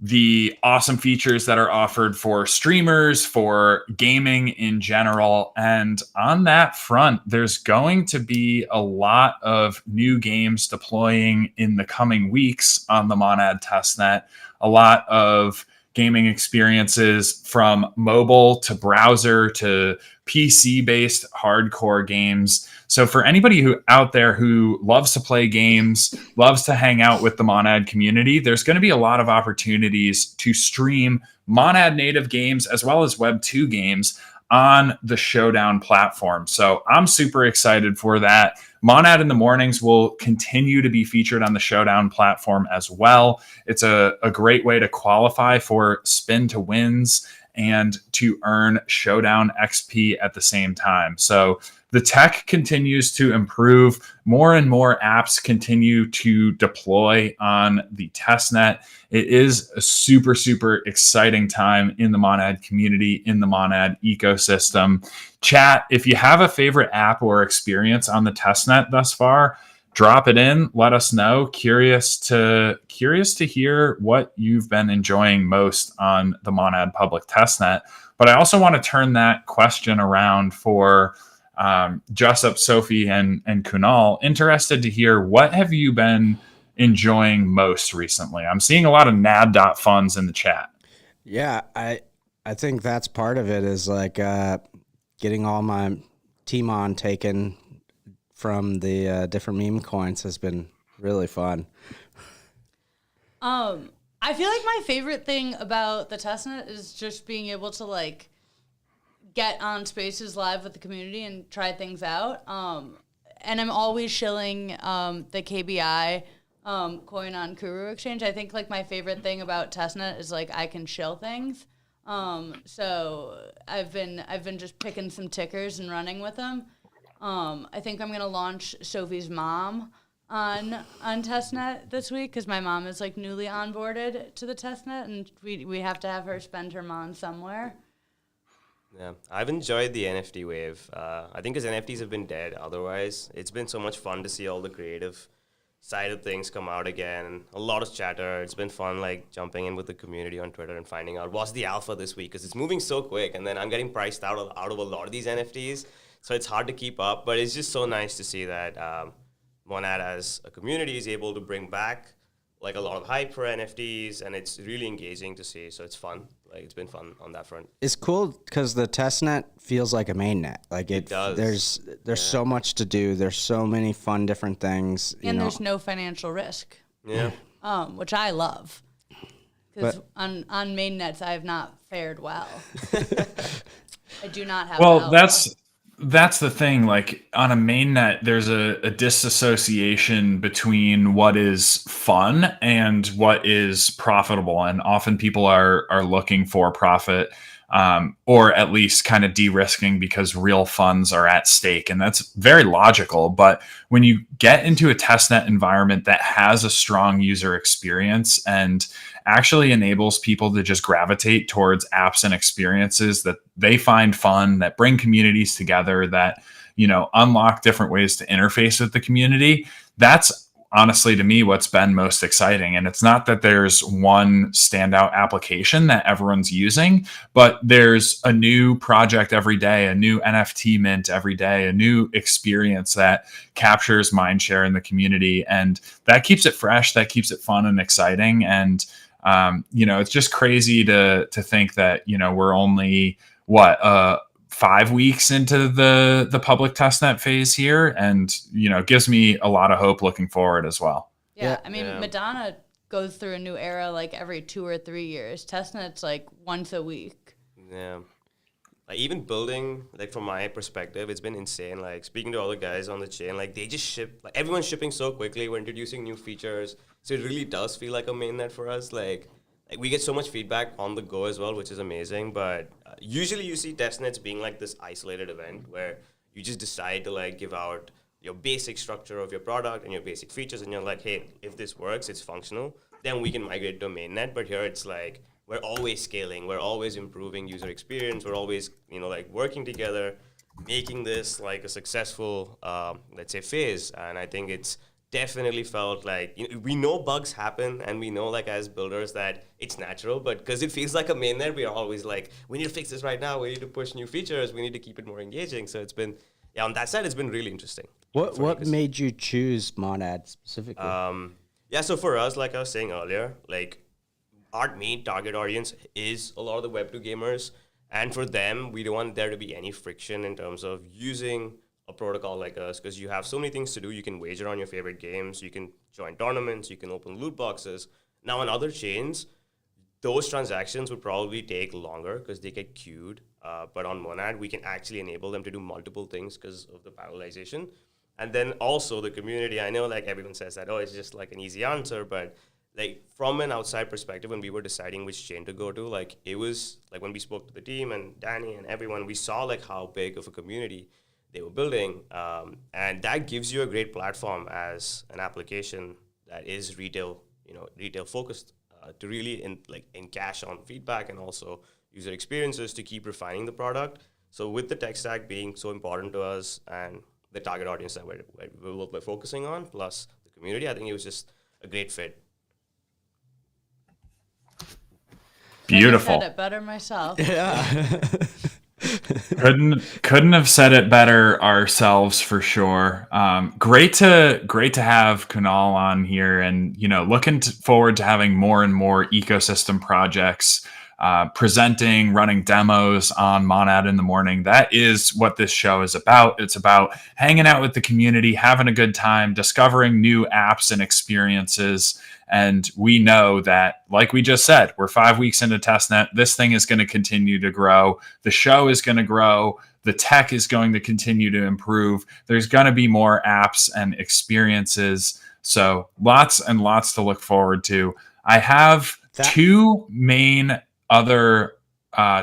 the awesome features that are offered for streamers, for gaming in general. And on that front, there's going to be a lot of new games deploying in the coming weeks on the Monad testnet. A lot of gaming experiences from mobile to browser to PC-based hardcore games. So for anybody who out there who loves to play games, loves to hang out with the Monad community, there's going to be a lot of opportunities to stream Monad native games as well as Web 2 games on the Showdown platform. So I'm super excited for that. Monad in the Mornings will continue to be featured on the Showdown platform as well. It's a great way to qualify for spin to wins and to earn Showdown XP at the same time. So the tech continues to improve. More and more apps continue to deploy on the testnet. It is a super, super exciting time in the Monad community, in the Monad ecosystem. Chat, if you have a favorite app or experience on the testnet thus far, drop it in. Let us know. Curious to hear what you've been enjoying most on the Monad public testnet. But I also want to turn that question around for Jessup, Sophie, and Kunal. Interested to hear, what have you been enjoying most recently? I'm seeing a lot of nad.funds in the chat. yeah. I think that's part of it is like getting all my Timon taken from the different meme coins has been really fun. I feel like my favorite thing about the testnet is just being able to like get on Spaces live with the community and try things out. And I'm always shilling the KBI coin on Kuru Exchange. I think like my favorite thing about testnet is like I can shill things. So I've been just picking some tickers and running with them. I think I'm gonna launch Sophie's mom on testnet this week because my mom is like newly onboarded to the testnet, and we have to have her spend her mon somewhere. Yeah, I've enjoyed the NFT wave. I think because NFTs have been dead otherwise. It's been so much fun to see all the creative side of things come out again. A lot of chatter. It's been fun, like jumping in with the community on Twitter and finding out what's the alpha this week because it's moving so quick. And then I'm getting priced out of a lot of these NFTs, so it's hard to keep up. But it's just so nice to see that Monad as a community is able to bring back like a lot of hype for NFTs, and it's really engaging to see. So it's fun. Like it's been fun on that front. It's cool because the testnet feels like a mainnet. Like it does. There's so much to do. There's so many fun different things. And there's no financial risk, Yeah. which I love. Because But- on mainnets, I have not fared well. I do not have. Well, alpha. that's the thing. Like on a mainnet, there's a disassociation between what is fun and what is profitable, and often people are looking for profit, or at least kind of de-risking because real funds are at stake, and that's very logical. But when you get into a testnet environment that has a strong user experience and actually enables people to just gravitate towards apps and experiences that they find fun, that bring communities together, that, you know, unlock different ways to interface with the community, that's honestly to me what's been most exciting. And it's not that there's one standout application that everyone's using, but there's a new project every day, a new NFT mint every day, a new experience that captures mindshare in the community, and that keeps it fresh, that keeps it fun and exciting. And you know, it's just crazy to think that, you know, we're only 5 weeks into the public testnet phase here, and you know, it gives me a lot of hope looking forward as well. Yeah, I mean, Yeah. Madonna goes through a new era like every 2 or 3 years. Testnet's like once a week. Yeah. Like even building, like from my perspective, it's been insane. Like speaking to all the guys on the chain, like they just ship, like everyone's shipping so quickly. We're introducing new features. So it really does feel like a mainnet for us. Like we get so much feedback on the go as well, which is amazing. But usually you see testnets being like this isolated event where you just decide to like give out your basic structure of your product and your basic features. And you're like, hey, if this works, it's functional, then we can migrate to a mainnet. But here it's like, we're always scaling, we're always improving user experience, we're always, you know, like working together, making this like a successful, let's say, phase. And I think it's definitely felt like, you know, we know bugs happen, and we know like as builders that it's natural, but because it feels like a mainnet, we are always like, we need to fix this right now, we need to push new features, we need to keep it more engaging. So it's been, yeah, on that side, it's been really interesting. What made you choose Monad specifically? Yeah, so for us, like I was saying earlier, like our main target audience is a lot of the Web2 gamers. And for them, we don't want there to be any friction in terms of using a protocol like us, because you have so many things to do. You can wager on your favorite games, you can join tournaments, you can open loot boxes. Now on other chains, those transactions would probably take longer because they get queued. But on Monad, we can actually enable them to do multiple things because of the parallelization. And then also the community, I know like everyone says that, oh, it's just like an easy answer, but like from an outside perspective, when we were deciding which chain to go to, like it was like when we spoke to the team and Danny and everyone, we saw like how big of a community they were building. And that gives you a great platform as an application that is retail, you know, retail focused to really encash on feedback and also user experiences to keep refining the product. So with the tech stack being so important to us and the target audience that we're focusing on, plus the community, I think it was just a great fit. Beautiful. I said it better myself. couldn't have said it better ourselves for sure. Great to have Kunal on here, and you know, looking forward to having more and more ecosystem projects presenting, running demos on Monad in the Morning. That is what this show is about. It's about hanging out with the community, having a good time, discovering new apps and experiences. And we know that, like we just said, we're 5 weeks into testnet. This thing is going to continue to grow. The show is going to grow. The tech is going to continue to improve. There's going to be more apps and experiences. So lots and lots to look forward to. I have two main other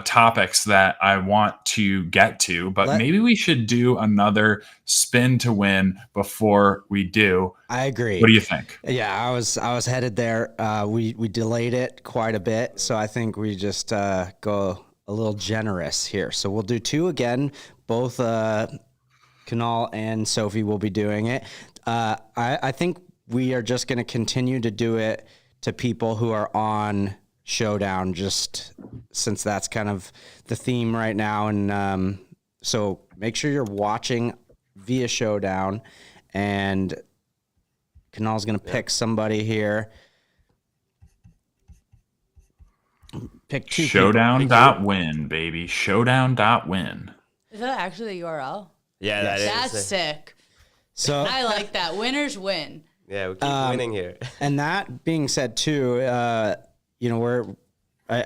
topics that I want to get to, but maybe we should do another spin to win before we do. I agree. What do you think? Yeah, I was headed there. We delayed it quite a bit, so I think we just go a little generous here. So we'll do 2 again. Both Kunal and Sophie will be doing it. I think we are just going to continue to do it to people who are on Showdown, just since that's kind of the theme right now. And so make sure you're watching via Showdown, and Kunal's going to pick somebody here. Pick 2 Showdown.win, baby. Showdown.win. Is that actually the URL? Yeah, that is. That's sick. So I like that. Winners win. Yeah, we keep winning here. And that being said, too, I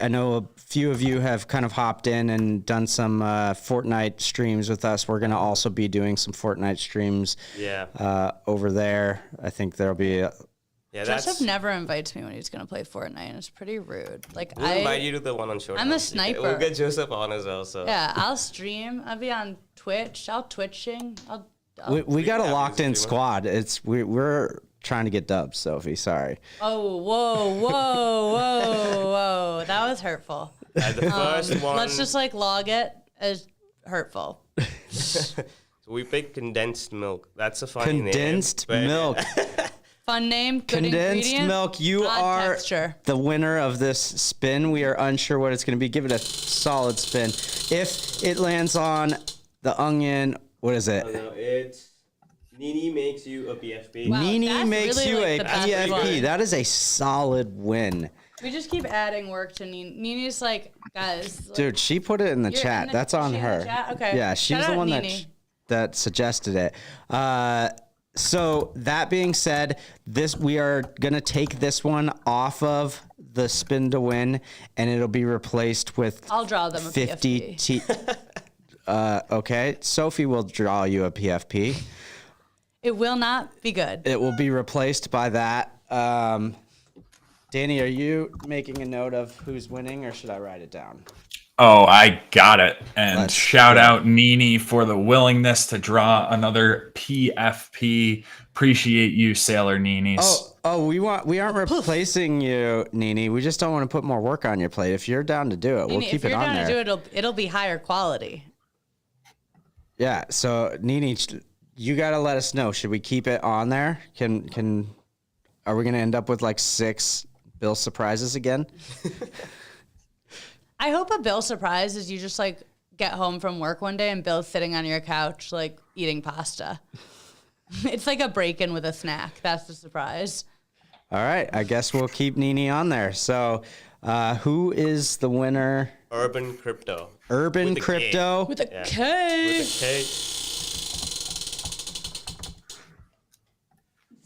know a few of you have kind of hopped in and done some Fortnite streams with us. We're going to also be doing some Fortnite streams over there. I think there'll be Joseph never invites me when he's going to play Fortnite, and it's pretty rude. Like, We'll invite you to the one on Showdown. I'm a sniper. We'll get Joseph on as well. So Yeah, I'll stream. I'll be on Twitch. I'll twitching. we got a happy locked in streamer. squad. We're trying to get dubs, Sophie. Sorry. Oh, whoa. That was hurtful. the first one. Let's just log it as hurtful. So we picked condensed milk. That's a funny Condensed name. milk. Fun name, good Condensed ingredient, milk. You odd are texture. the winner of this spin. We are unsure what it's going to be. Give it a solid spin. If it lands on the onion, what is it? No, it's Nini makes you a PFP. Wow. Nini that's makes really, you like, a the best PFP. one. That is a solid win. We just keep adding work to Nini. Nini's guys. Dude, she put it in the You're chat. in the- That's on she in the her. chat? Okay. Yeah, she Shout was the out one Nini. that suggested it. So that being said, we are gonna take this one off of the spin to win, and it'll be replaced with I'll draw them a 50 PFP. Okay, Sophie will draw you a PFP. It will not be good. It will be replaced by that. Danny, are you making a note of who's winning, or should I write it down? Oh, I got it. And Let's shout go. out Nini for the willingness to draw another PFP. Appreciate you, Sailor Nini. We aren't replacing you, Nini. We just don't want to put more work on your plate. If you're down to do it, we'll Nini, keep if it you're on down there. to do it, it'll be higher quality. Yeah. So Nini, you got to let us know. Should we keep it on there? Are we gonna end up with 6 Bill surprises again? I hope a Bill surprise is you just get home from work one day and Bill's sitting on your couch eating pasta. It's like a break-in with a snack. That's the surprise. All right. I guess we'll keep Nini on there. So, who is the winner? Urban Crypto. Urban With a K. Crypto. With a Yeah. K. With a K.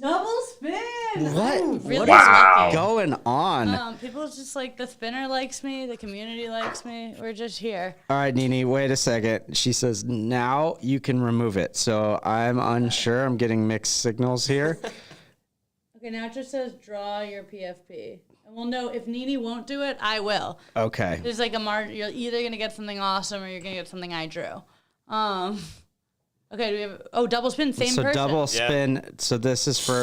Double spin. What? Really Wow. lucky. Going on? People just the spinner likes me, the community likes me. We're just here. All right, Nini, wait a second. She says, now you can remove it. So I'm unsure. I'm getting mixed signals here. Okay, now it just says draw your PFP. And we'll know if Nini won't do it, I will. Okay. There's a margin. You're either going to get something awesome or you're going to get something I drew. Okay, do we have... Oh, double spin, same So person. double spin. So this is for...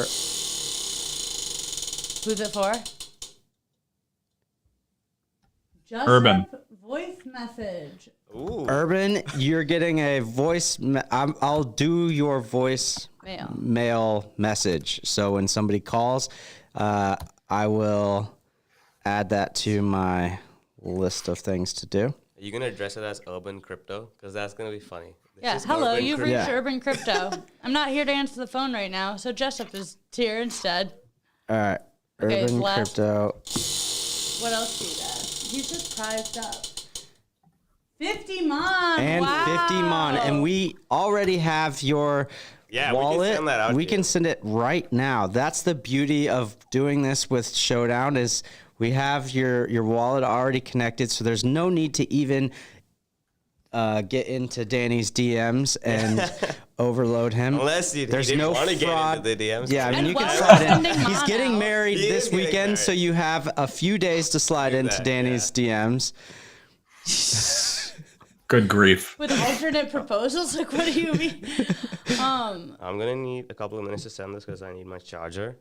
Who's it for? Just Urban. Voice message. Ooh. Urban, you're getting a voice... I'll do your voice mail message. So when somebody calls, I will add that to my list of things to do. Are you going to address it as Urban Crypto? Because that's going to be funny. This Yeah, is hello, Urban you've Crypto. reached Urban Crypto. I'm not here to answer the phone right now, so Jessup is here instead. All right. Okay, Urban last- Crypto. What else do you got? He's just prized up. 50 Mon! And wow. 50 Mon. And we already have your Yeah, we can wallet. send that out We to can you. send it right now. That's the beauty of doing this with Showdown is we have your wallet already connected, so there's no need to even get into Danny's DMs and overload him. Unless he There's didn't no want to get fraud. into the DMs. Yeah, I mean, And you can while slide we're in. sending He's Mon getting out- married He is this getting weekend, married. so you have a few days to slide into that, Danny's DMs. Good grief. With alternate proposals? What do you mean? I'm going to need a couple of minutes to send this because I need my charger.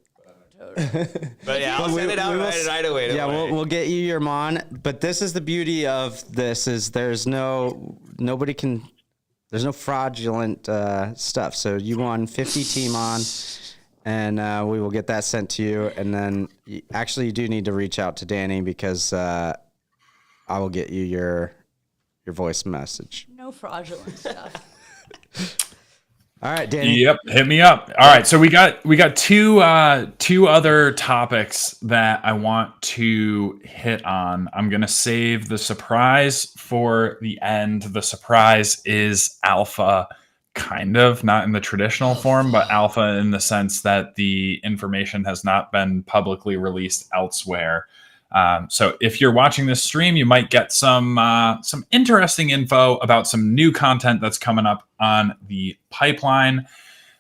totally. But yeah, I'll But send it out right away. don't Yeah, worry. we'll get you your Mon. But this is the beauty of this: is there's no fraudulent stuff. So you won 50 T-Mon, and we will get that sent to you. And then actually, you do need to reach out to Danny because I will get you your voice message. No fraudulent stuff. All right, Danny. Yep, hit me up. All right, so we got two other topics that I want to hit on. I'm gonna save the surprise for the end. The surprise is alpha, kind of not in the traditional form, but alpha in the sense that the information has not been publicly released elsewhere. So if you're watching this stream, you might get some interesting info about some new content that's coming up on the pipeline.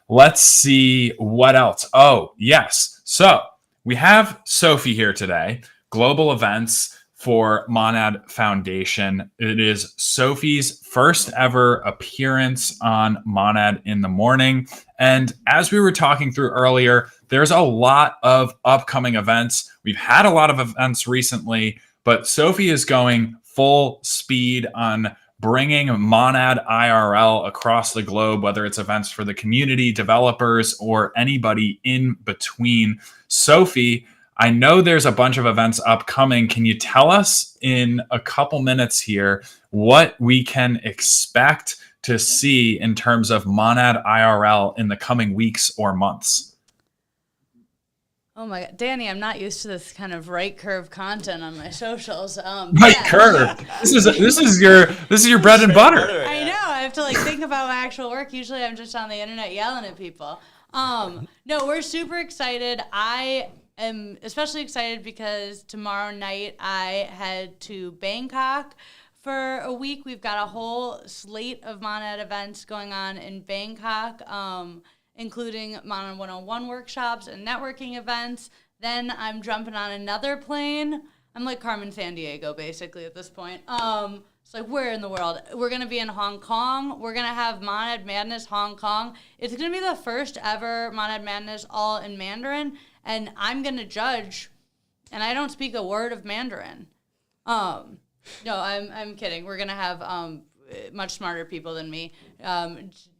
Let's see what else. Oh, yes. So we have Sophie here today, global events for Monad Foundation. It is Sophie's first ever appearance on Monad in the Morning. And as we were talking through earlier, there's a lot of upcoming events. We've had a lot of events recently, but Sophie is going full speed on bringing Monad IRL across the globe, whether it's events for the community, developers, or anybody in between. Sophie, I know there's a bunch of events upcoming. Can you tell us in a couple minutes here what we can expect to see in terms of Monad IRL in the coming weeks or months? Oh my God, Danny, I'm not used to this kind of right curve content on my socials. Right curve. This is your bread and butter. I know. I have to like think about my actual work. Usually, I'm just on the internet yelling at people. No, we're super excited. I am especially excited because tomorrow night I head to Bangkok for a week. We've got a whole slate of Monad events going on in Bangkok. Including Monad 101 workshops and networking events. Then I'm jumping on another plane. I'm like Carmen Sandiego, basically, at this point. It's like, where in the world? We're going to be in Hong Kong. We're going to have Monad Madness Hong Kong. It's going to be the first ever Monad Madness all in Mandarin, and I'm going to judge, and I don't speak a word of Mandarin. No, I'm kidding. We're going to have much smarter people than me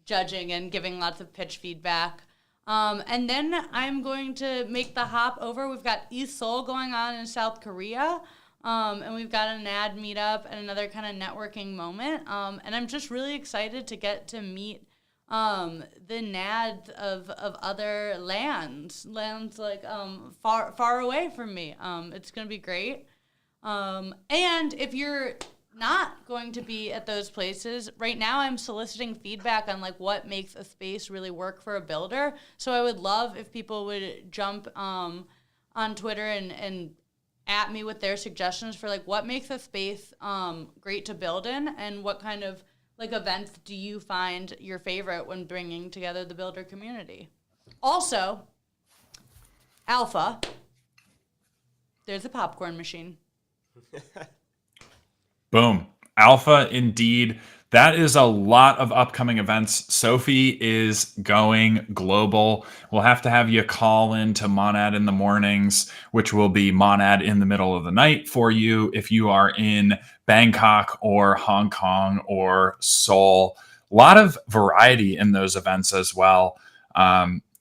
judging and giving lots of pitch feedback. And then I'm going to make the hop over. We've got East Seoul going on in South Korea. And we've got a NAD meetup and another kind of networking moment. And I'm just really excited to get to meet the NAD of other lands like far away from me. It's going to be great. And if you're not going to be at those places right now, I'm soliciting feedback on like what makes a space really work for a builder. So I would love if people would jump on Twitter and at me with their suggestions for like what makes a space great to build in, and what kind of like events do you find your favorite when bringing together the builder community. Also, Alpha, there's a popcorn machine. Boom. Alpha, indeed. That is a lot of upcoming events. Sophie is going global. We'll have to have you call in to Monad in the Mornings, which will be Monad in the middle of the night for you if you are in Bangkok or Hong Kong or Seoul. A lot of variety in those events as well.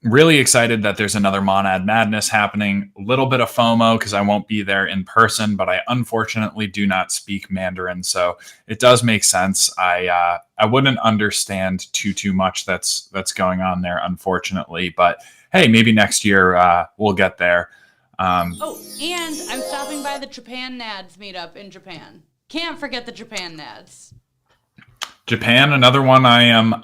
Really excited that there's another Monad Madness happening. A little bit of FOMO because I won't be there in person, but I unfortunately do not speak Mandarin, so it does make sense. I wouldn't understand too much that's going on there, unfortunately. But hey, maybe next year we'll get there. And I'm stopping by the Japan NADS meetup in Japan. Can't forget the Japan NADS. Japan, another one I am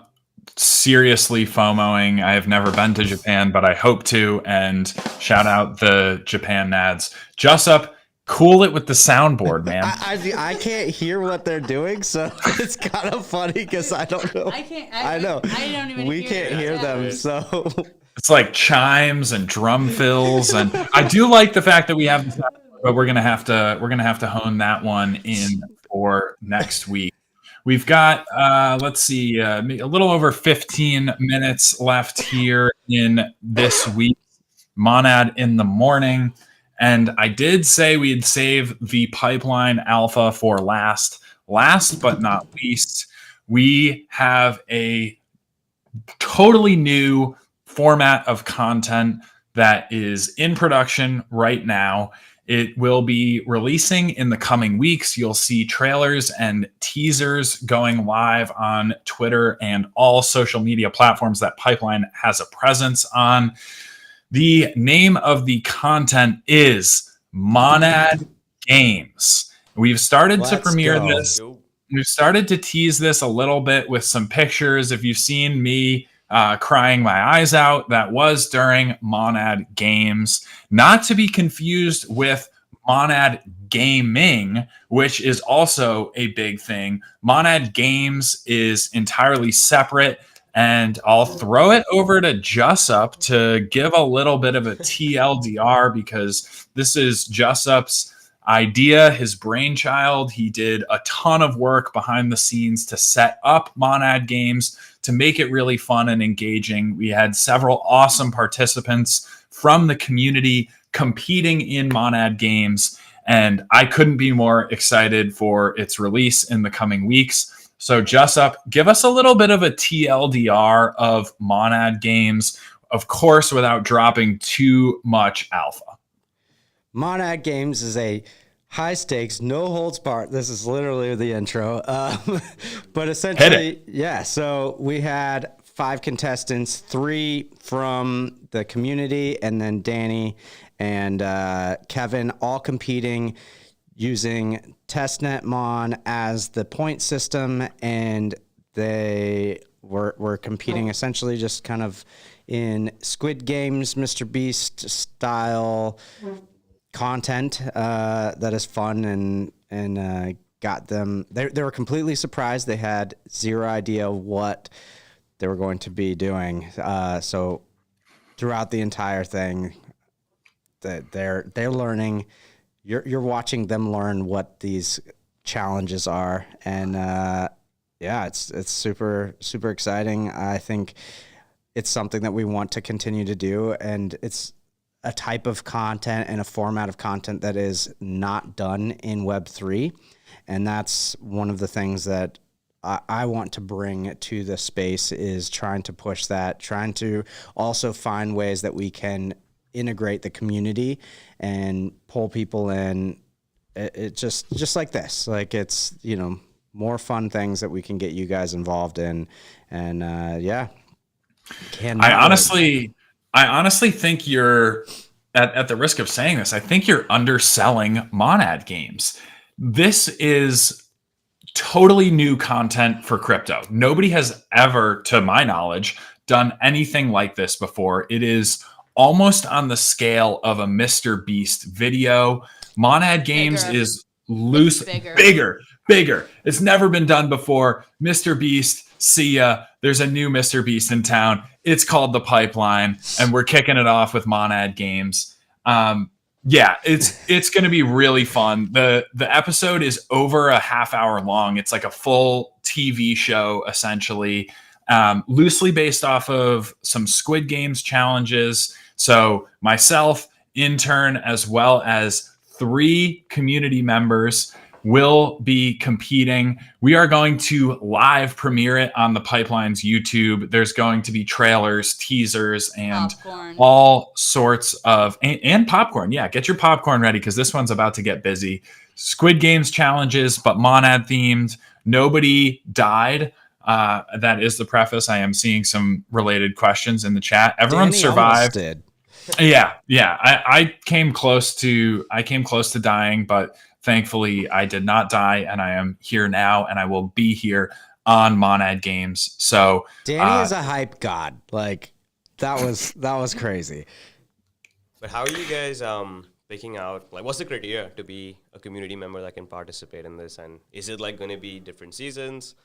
seriously FOMOing. I have never been to Japan, but I hope to. And shout out the Japan NADS. Jessup, cool it with the soundboard, man. I can't hear what they're doing, so it's kind of funny because I don't know. I know. I don't even. We can't hear them, so it's like chimes and drum fills, and I do like the fact that we have this, but we're gonna have to hone that one in for next week. We've got, let's see, a little over 15 minutes left here in this week's Monad in the Morning. And I did say we'd save the Pipeline Alpha for last. Last but not least, we have a totally new format of content that is in production right now. It will be releasing in the coming weeks. You'll see trailers and teasers going live on Twitter and all social media platforms that Pipeline has a presence on. The name of the content is Monad Games. We've started to premiere this. We've started to tease this a little bit with some pictures. If you've seen me crying my eyes out, that was during Monad Games. Not to be confused with Monad Gaming, which is also a big thing. Monad Games is entirely separate, and I'll throw it over to Jussup to give a little bit of a TLDR, because this is Jussup's idea, his brainchild. He did a ton of work behind the scenes to set up Monad Games, to make it really fun and engaging. We had several awesome participants from the community competing in Monad Games, and I couldn't be more excited for its release in the coming weeks. So Jussup, give us a little bit of a TLDR of Monad Games, of course, without dropping too much alpha. Monad Games is a high stakes, no holds barred. This is literally the intro. But essentially, yeah. So we had 5 contestants, 3 from the community, and then Danny and Kevin, all competing using TestNetMon as the point system, and they were competing essentially just kind of in Squid Games, Mr. Beast style content that is fun, and got them. They were completely surprised. They had zero idea what they were going to be doing. So throughout the entire thing, that they're learning. You're watching them learn what these challenges are, and yeah, it's super exciting. I think it's something that we want to continue to do, and it's a type of content and a format of content that is not done in Web3. And that's one of the things that I want to bring to the space, is trying to push that, trying to also find ways that we can integrate the community and pull people in. It just like this, like it's, more fun things that we can get you guys involved in. And yeah. I honestly think you're, at the risk of saying this, I think you're underselling Monad Games. This is totally new content for crypto. Nobody has ever, to my knowledge, done anything like this before. It is almost on the scale of a Mr. Beast video. Monad Games is loose, bigger. It's never been done before. Mr. Beast, see ya. There's a new Mr. Beast in town. It's called The Pipeline, and we're kicking it off with Monad Games. Yeah, it's going to be really fun. The episode is over a half hour long. It's like a full TV show, essentially, loosely based off of some Squid Games challenges. So myself, intern, as well as 3 community members will be competing. We are going to live premiere it on the Pipeline's YouTube. There's going to be trailers, teasers, and popcorn. All sorts of, and popcorn. Yeah, get your popcorn ready, because this one's about to get busy. Squid Games challenges, but Monad themed. Nobody died. That is the preface. I am seeing some related questions in the chat. Everyone Danny survived. Did. Yeah. I came close to dying, but thankfully, I did not die, and I am here now, and I will be here on Monad Games. So Danny is a hype god. Like that was crazy. But how are you guys picking out, like, what's the criteria to be a community member that can participate in this? And is it like going to be different seasons?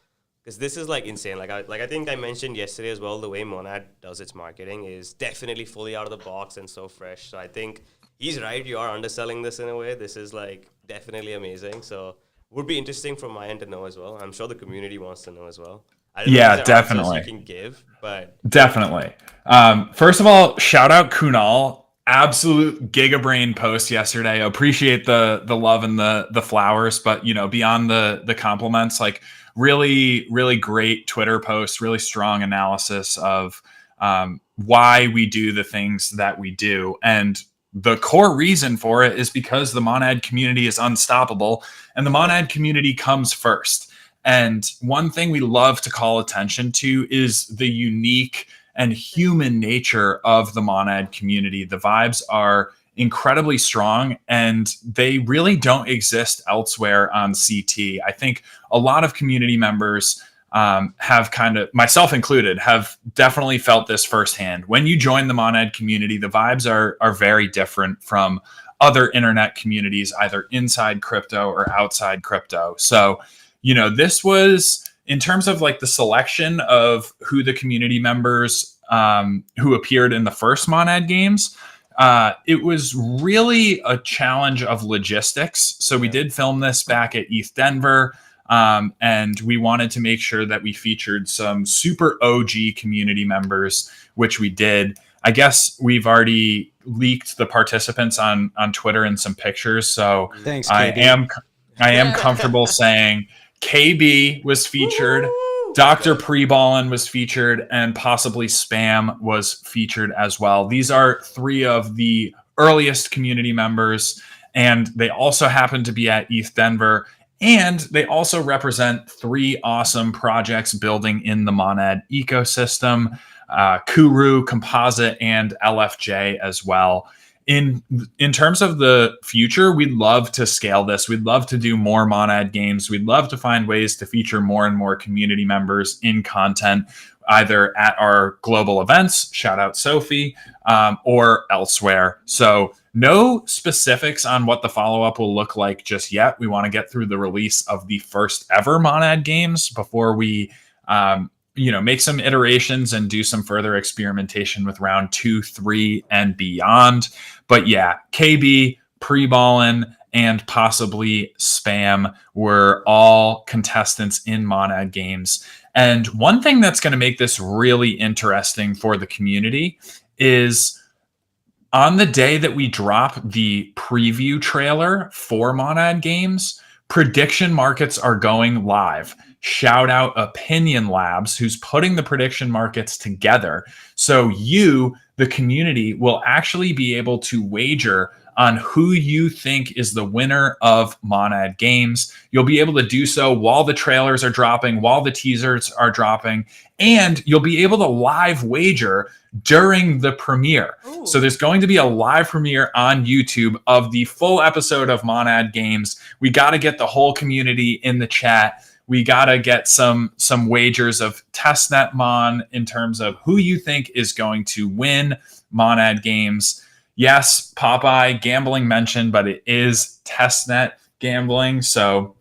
Because this is like insane. Like I think I mentioned yesterday as well, the way Monad does its marketing is definitely fully out of the box and so fresh. So I think he's right. You are underselling this in a way. This is like definitely amazing. So would be interesting from my end to know as well. I'm sure the community wants to know as well. I don't know if there are answers you can give, but definitely. First of all, shout out Kunal. absolute gigabrain post yesterday. Appreciate the love and the flowers, but beyond the compliments, like really, really great Twitter post, really strong analysis of why we do the things that we do. And the core reason for it is because the Monad community is unstoppable and the Monad community comes first. And one thing we love to call attention to is the unique and human nature of the Monad community. The vibes are incredibly strong and they really don't exist elsewhere on CT. I think a lot of community members have kind of, myself included, have definitely felt this firsthand. When you join the Monad community, the vibes are very different from other internet communities, either inside crypto or outside crypto. So, this was, in terms of like the selection of who the community members who appeared in the first Monad games, it was really a challenge of logistics. So we did film this back at ETH Denver. And we wanted to make sure that we featured some super OG community members, which we did. I guess we've already leaked the participants on Twitter and some pictures. So Thanks, I KB. am comfortable saying KB was featured, Dr. Preballin was featured, and possibly Spam was featured as well. These are three of the earliest community members, and they also happen to be at ETH Denver. And they also represent three awesome projects building in the Monad ecosystem, Kuru, Composite, and LFJ as well. In terms of the future, we'd love to scale this. We'd love to do more Monad games. We'd love to find ways to feature more and more community members in content, either at our global events, shout out Sophie, or elsewhere. So no specifics on what the follow-up will look like just yet. We want to get through the release of the first ever Monad games before we make some iterations and do some further experimentation with round 2, 3, and beyond. But yeah, KB, Preballin, and possibly Spam were all contestants in Monad games. And one thing that's going to make this really interesting for the community is on the day that we drop the preview trailer for Monad games, prediction markets are going live. Shout out Opinion Labs, who's putting the prediction markets together. So you, the community, will actually be able to wager on who you think is the winner of Monad games. You'll be able to do so while the trailers are dropping, while the teasers are dropping, and you'll be able to live wager during the premiere. Ooh. So there's going to be a live premiere on YouTube of the full episode of Monad games. We got to get the whole community in the chat. We got to get some wagers of testnet Mon in terms of who you think is going to win Monad games. Yes, Popeye gambling mentioned, but it is testnet gambling, so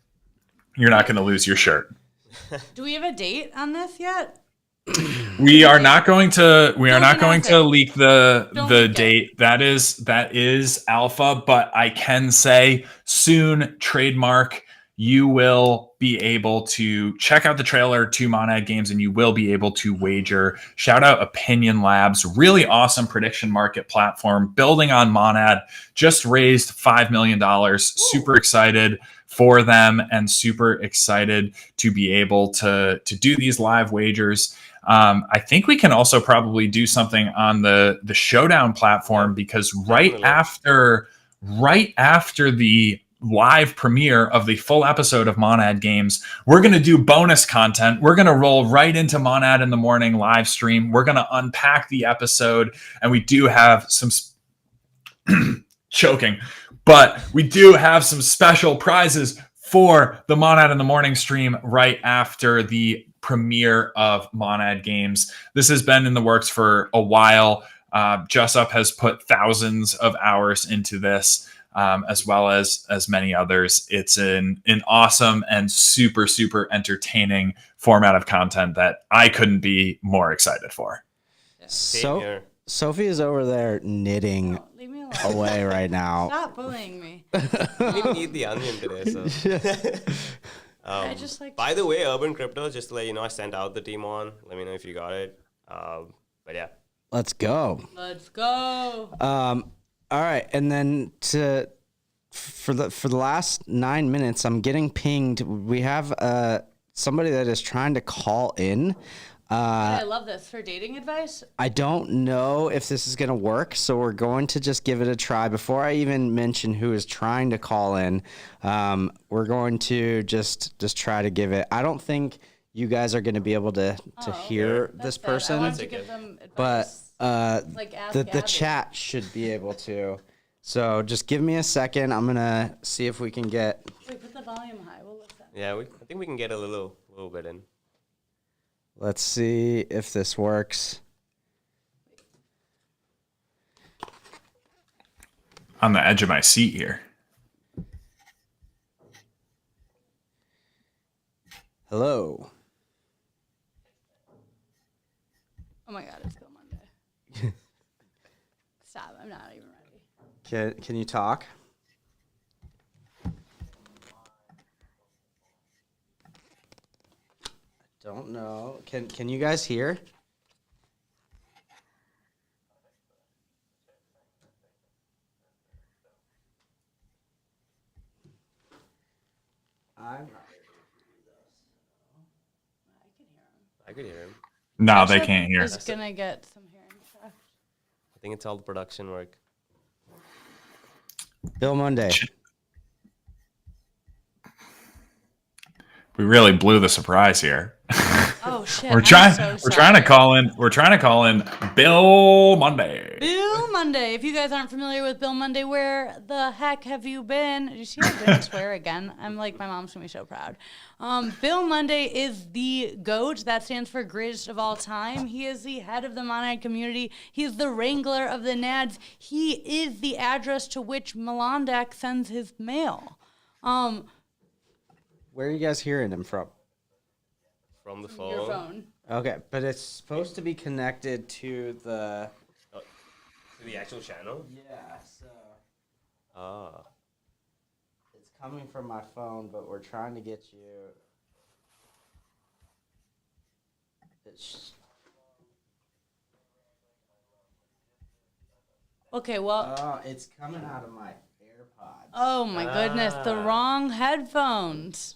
you're not going to lose your shirt. Do we have a date on this yet? We are not going to leak the date. That is alpha, but I can say soon, trademark, you will be able to check out the trailer to Monad games and you will be able to wager. Shout out Opinion Labs, really awesome prediction market platform building on Monad, just raised $5 million. Super excited for them and super excited to be able to do these live wagers. I think we can also probably do something on the Showdown platform, because right after the live premiere of the full episode of Monad games, we're going to do bonus content. We're going to roll right into Monad in the Morning live stream. We're going to unpack the episode, and we do have some choking, but we do have some special prizes for the Monad in the Morning stream right after the premiere of Monad games. This has been in the works for a while. Jessup has put thousands of hours into this, as well as many others. It's an awesome and super, super entertaining format of content that I couldn't be more excited for. So Sophie is over there knitting away right now. Stop bullying me. I didn't eat the onion today, so. I just like. By the way, Urban Crypto, just to let you know, I sent out the team on. Let me know if you got it. But yeah. Let's go. Let's go. All right, and then for the last 9 minutes, I'm getting pinged. We have somebody that is trying to call in. I love this for dating advice. I don't know if this is gonna work, so we're going to just give it a try. Before I even mention who is trying to call in, we're going to just try to give it. I don't think you guys are going to be able to hear this That's sad. I person, wanted to give them but advice. Like Ask the Abby. chat should be able to. So just give me a second. I'm gonna see if we can get. Wait, put the volume high. We'll listen. Yeah, I think we can get a little bit in. Let's see if this works. On the edge of my seat here. Hello. Oh my God, it's Bill Monday. Stop! I'm not even ready. Can you talk? Don't know. Can you guys hear? I could hear him. No, they can't hear. Is gonna get some hearing stuff. I think it's all the production work. Bill Monday. We really blew the surprise here. Oh shit! We're trying to call in Bill Monday. Bill Monday. If you guys aren't familiar with Bill Monday, where the heck have you been? Did you see I didn't swear again? I'm like, my mom's gonna be so proud. Bill Monday is the GOAT. That stands for greatest of all time. He is the head of the Monad community. He is the wrangler of the Nads. He is the address to which Melondak sends his mail. Where are you guys hearing him from? From the phone. Your phone. Okay, but it's supposed to be connected to the. To the actual channel? Yeah, so Ah. it's coming from my phone, but we're trying to get you. Okay, well. It's coming out of my AirPods. Oh my goodness, the wrong headphones.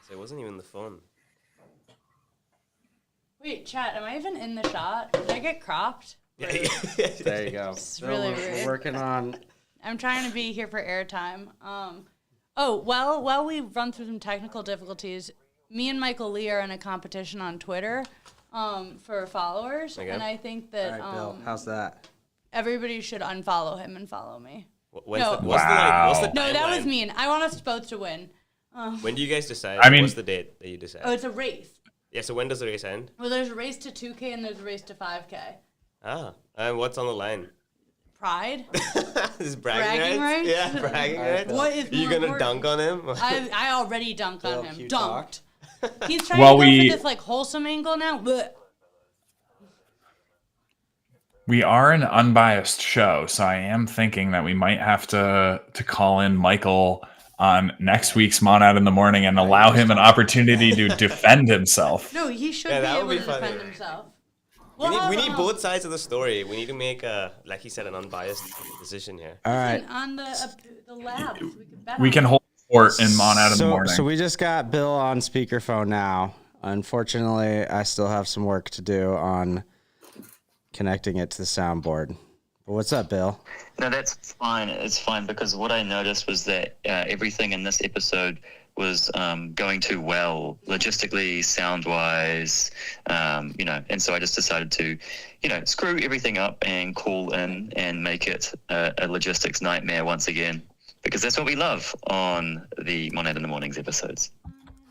So it wasn't even the phone. Wait, chat, am I even in the shot? Did I get cropped? There you go. It's really we're weird. working on. I'm trying to be here for airtime. While we run through some technical difficulties, me and Michael Lee are in a competition on Twitter for followers, Okay. and I think All that right, Bill. How's that? everybody should unfollow him and follow me. What's No. the Wow. No, that was timeline? mean. I want us both to win. When do you guys decide? I mean- What's the date that you decide? Oh, it's a race. Yeah, so when does the race end? Well, there's a race to 2K and there's a race to 5K. Ah, and what's on the line? Pride? Is Bragging rights? Yeah, bragging rights. What is Are you more gonna important? dunk on him? I already dunked Bill, on him. cue Dunked. talk. He's trying Well, to go we- for this like wholesome angle now. Blech. We are an unbiased show, so I am thinking that we might have to call in Michael on next week's Monad in the Morning and allow him an opportunity to defend himself. No, he should Yeah, be that able would to be funny. defend himself. we need both sides of the story. We need to make like he said, an unbiased decision here. All right. On the labs, we can bet We on can it. hold court in Monad in the Morning. So we just got Bill on speakerphone now. Unfortunately, I still have some work to do on connecting it to the soundboard. But what's up, Bill? No, that's fine. It's fine because what I noticed was that everything in this episode was going too well, logistically, sound-wise, and so I just decided to, screw everything up and call in and make it a logistics nightmare once again, because that's what we love on the Monad in the Mornings episodes.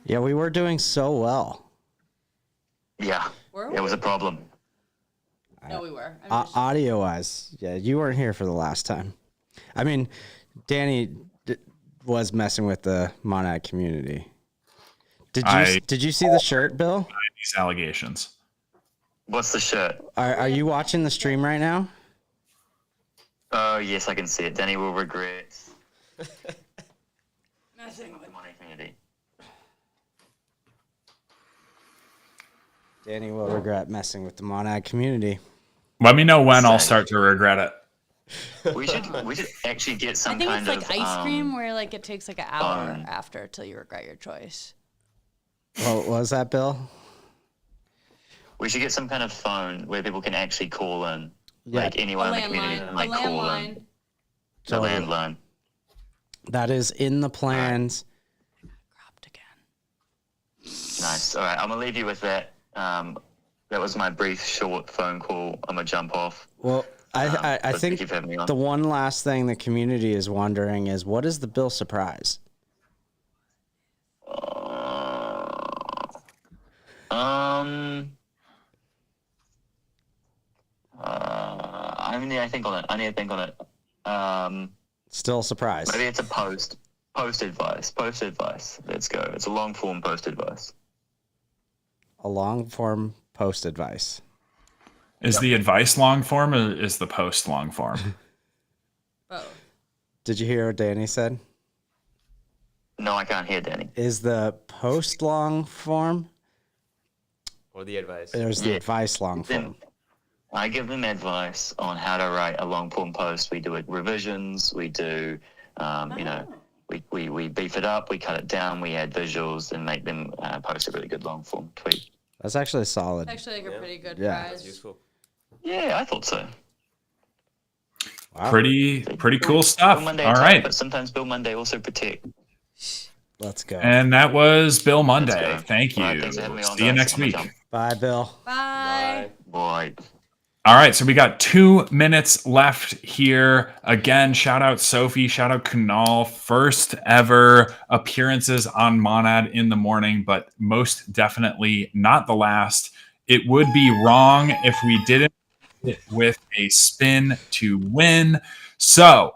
Yeah, we were doing so well. Yeah, Were it was we? a problem. No, we were. I'm just- Audio wise, yeah, you weren't here for the last time. I mean, Danny was messing with the Monad community. Did you see the shirt, Bill? These allegations. What's the shirt? Are you watching the stream right now? Oh, yes, I can see it. Danny will regret Messing with- the Monad community. Danny will regret messing with the Monad community. Let me know when I'll Same. start to regret it. We should actually get I some think kind it's like of ice cream where like it takes like an hour phone. after till you regret your choice. What was that, Bill? We should get some kind of phone where people can actually call in. Yeah. Like A anyone in the community landline. can A like call in. landline. A Totally. landline. That is in the plans. Dropped again. Nice. All right, I'm gonna leave you with that. That was my brief, short phone call. I'm gonna jump off. Well, I But think thank you for having me on. the one last thing the community is wondering is what is the Bill surprise? I need to think on it. Still a surprise. Maybe it's a post advice. Let's go. It's a long form post advice. A long form post advice. Is the advice long form or is the post long form? Both. Did you hear what Danny said? No, I can't hear Danny. Is the post long form? Or the advice. There's the Yeah. advice long Then form. I give them advice on how to write a long form post. We do it revisions. We do, we beef it up. We cut it down. We add visuals and make them post a really good long form tweet. That's actually solid. It's actually like a pretty good Yeah. prize. That's useful. Yeah, I thought so. Wow. Pretty cool stuff. Bill Monday All attack, right. but sometimes Bill Monday also protect. Let's go. And that was Bill Monday. go. Thank you. All right, thanks for having me on, See you guys. next I'm gonna week. jump. Bye, Bill. Bye. Boy. All right, so we got 2 minutes left here. Again, shout out Sophie, shout out Kunal. First ever appearances on Monad in the morning, but most definitely not the last. It would be wrong if we didn't hit with a spin to win. So,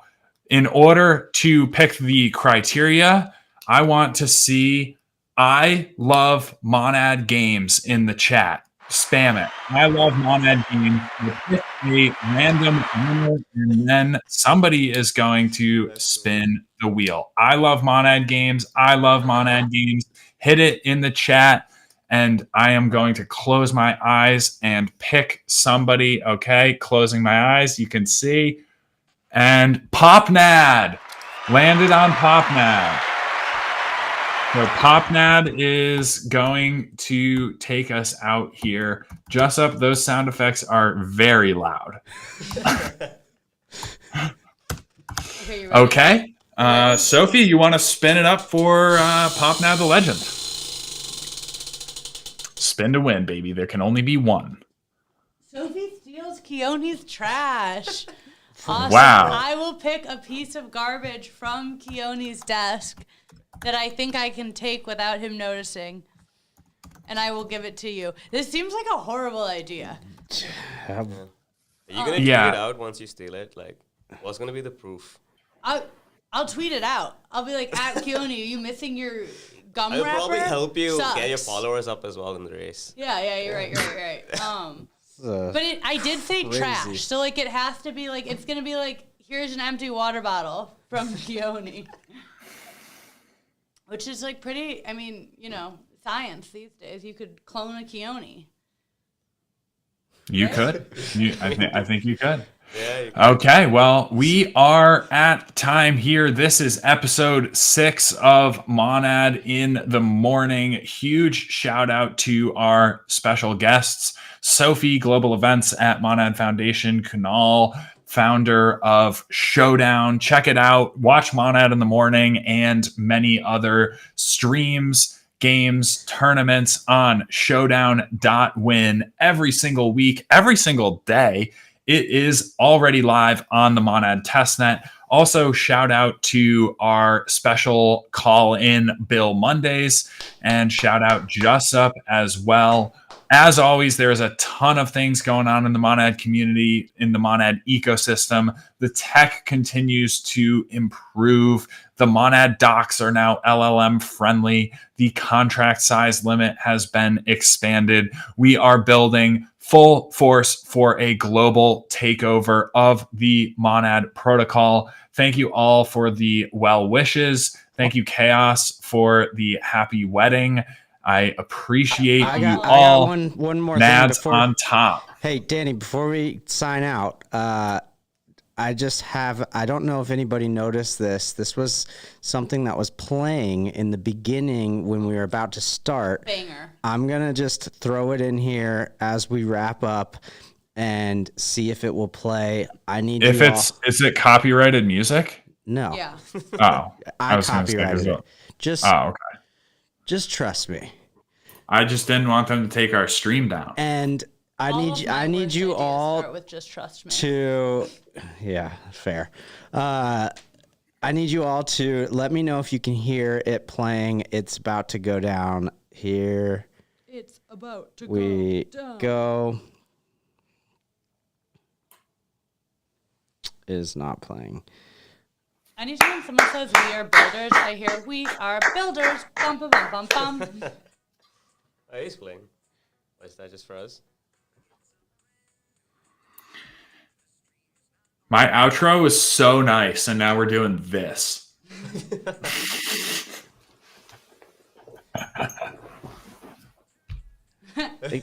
in order to pick the criteria, I want to see I love Monad games in the chat. Spam it. I love Monad games. You pick a random winner, and then somebody is going to spin the wheel. I love Monad games. I love Monad games. Hit it in the chat, and I am going to close my eyes and pick somebody. Okay, closing my eyes. You can see. And Popnad landed on Popnad. So Popnad is going to take us out here. Just up, those sound effects are very loud. Okay, you ready? Okay. Sophie, you want to spin it up for Popnad the Legend? Spin to win, baby. There can only be one. Sophie steals Keone's trash. Awesome. Wow. I will pick a piece of garbage from Keone's desk that I think I can take without him noticing, and I will give it to you. This seems like a horrible idea. Are you gonna tweet Yeah. it out once you steal it? Like, what's gonna be the proof? I'll tweet it out. I'll be like, at Keone, are you missing your gum I'll wrapper? probably help you get your Sucks. followers up as well in the race. Yeah, you're right. But I did say Crazy. trash, so like it has to be like it's gonna be like here's an empty water bottle from Keone, which is like pretty. I mean, science these days. You could clone a Keone. You could. I think you could. Yeah. You Okay, well, we are at time here. This is episode 6 of Monad in the Morning. Huge shout out to our special guests, Sophie, Global Events at Monad Foundation, Kunal, founder of Showdown. Check it out. Watch Monad in the Morning and many other streams, games, tournaments on showdown.win every single week, every single day. It is already live on the Monad testnet. Also, shout out to our special call-in Bill Mondays, and shout out Jussup as well. As always, there's a ton of things going on in the Monad community, in the Monad ecosystem. The tech continues to improve. The Monad docs are now LLM friendly. The contract size limit has been expanded. We are building full force for a global takeover of the Monad protocol. Thank you all for the well wishes. Thank you, Chaos, for the happy wedding. I appreciate you all. one more Nads thing on top. Hey, Danny, before we sign out, I don't know if anybody noticed this. This was something that was playing in the beginning when we were about to start. Banger. I'm going to just throw it in here as we wrap up and see if it will play. Is it copyrighted music? No. Yeah. Oh, I was gonna say, copyrighted it. okay. Just trust me. I just didn't want them to take our stream down. And I need you all start with just trust me. to, yeah, fair. I need you all to let me know if you can hear it playing. It's about to go down. Here It's about to we go down. go. It is not playing. Anytime someone says we are builders, I hear we are builders. Bum bum bum bum bum. Oh, he's playing. Or is that just for us? My outro was so nice, and now we're doing this.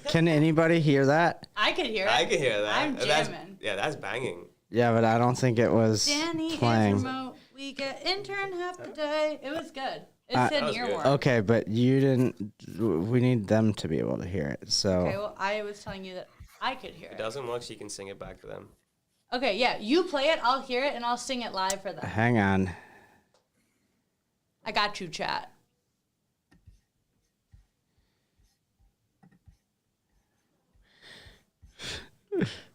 Can anybody hear that? I could hear it. I can hear that. I'm That's- jamming. that's banging. Yeah, but I don't think it was Danny playing. is remote. We get intern half the day. It was good. It's That an was good. earworm. Okay, but you didn't. We need them to be able to hear it. So Okay, well, I was telling you that I could hear If it it. doesn't work, she can sing it back to them. Okay, yeah, you play it, I'll hear it, and I'll sing it live for them. hang on. I got you, chat.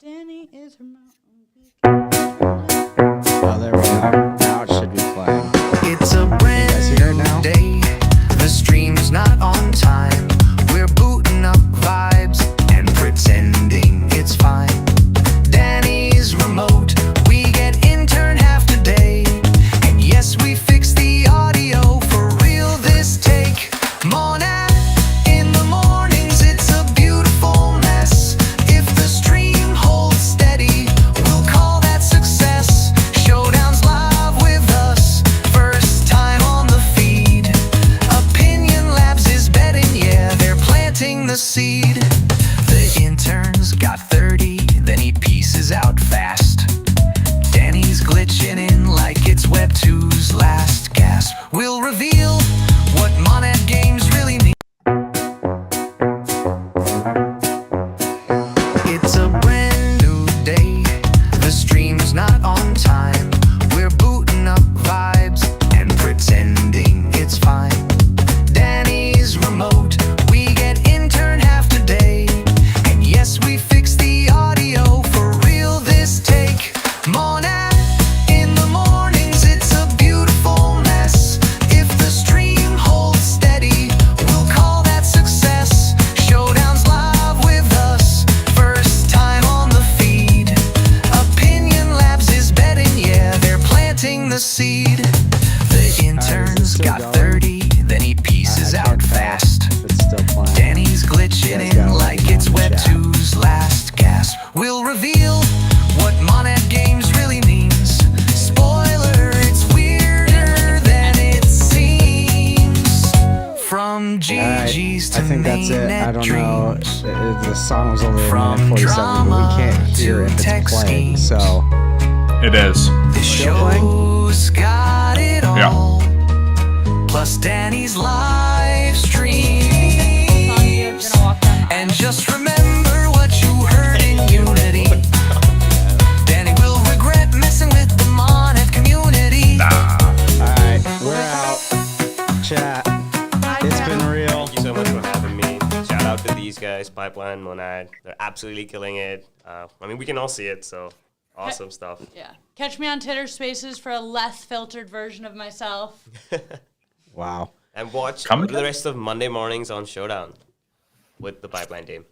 Danny is remote. Oh, there we go. Now it should be playing. It's a brand hear it new now? day. The stream's not on time. We're booting up vibes and pretending it's fine. Danny's remote. We get intern half the day. And yes, we fix the audio for real this take. Monad in the mornings, it's a beautiful mess. If the stream holds steady, we'll call that success. Showdown's live with us, first time on the feed. Opinion Labs is betting, yeah, they're planting the seed. The intern's got 30, then he pieces out fast. Danny's glitching in like it's Web 2's last gasp. We'll reveal what Monad games really mean. It's a brand new day. The stream's not on time. We're booting up vibes and pretending it's fine. Danny's remote. We get intern half the day. And yes, we fix the audio for real this take. Monad in the mornings, it's a beautiful mess. If the stream holds steady, we'll call that success. Showdown's live with us, first time on the feed. Opinion Labs is betting, yeah, they're planting the seed. The intern's still got going? 30, then he pieces I out can't tell fast. if it's still playing. Danny's glitching You guys gotta in let like me know it's in the Web chat. 2's last gasp. We'll reveal what Monad games really means. Spoiler, it's weirder than it seems. From Alright, GG's to I think that's it. I mainnet don't know. dreams. The song was only a From minute 47, but we drama can't hear to if it's tech playing. schemes. So It is. This Still playing? show's got it Yeah. all. Plus Danny's live stream. You're gonna walk down the And just remember what you heard in Unity. Danny will regret messing with the Monad community. alright, we're out. Chat. It's been real. Thank you so much for having me. Shout out to these guys, Pipeline, Monad. They're absolutely killing it. I mean, we can all see it, so awesome stuff. Yeah. Catch me on Twitter Spaces for a less filtered version of myself. Wow. And watch Coming the rest of Monday mornings on Showdown with the Pipeline team.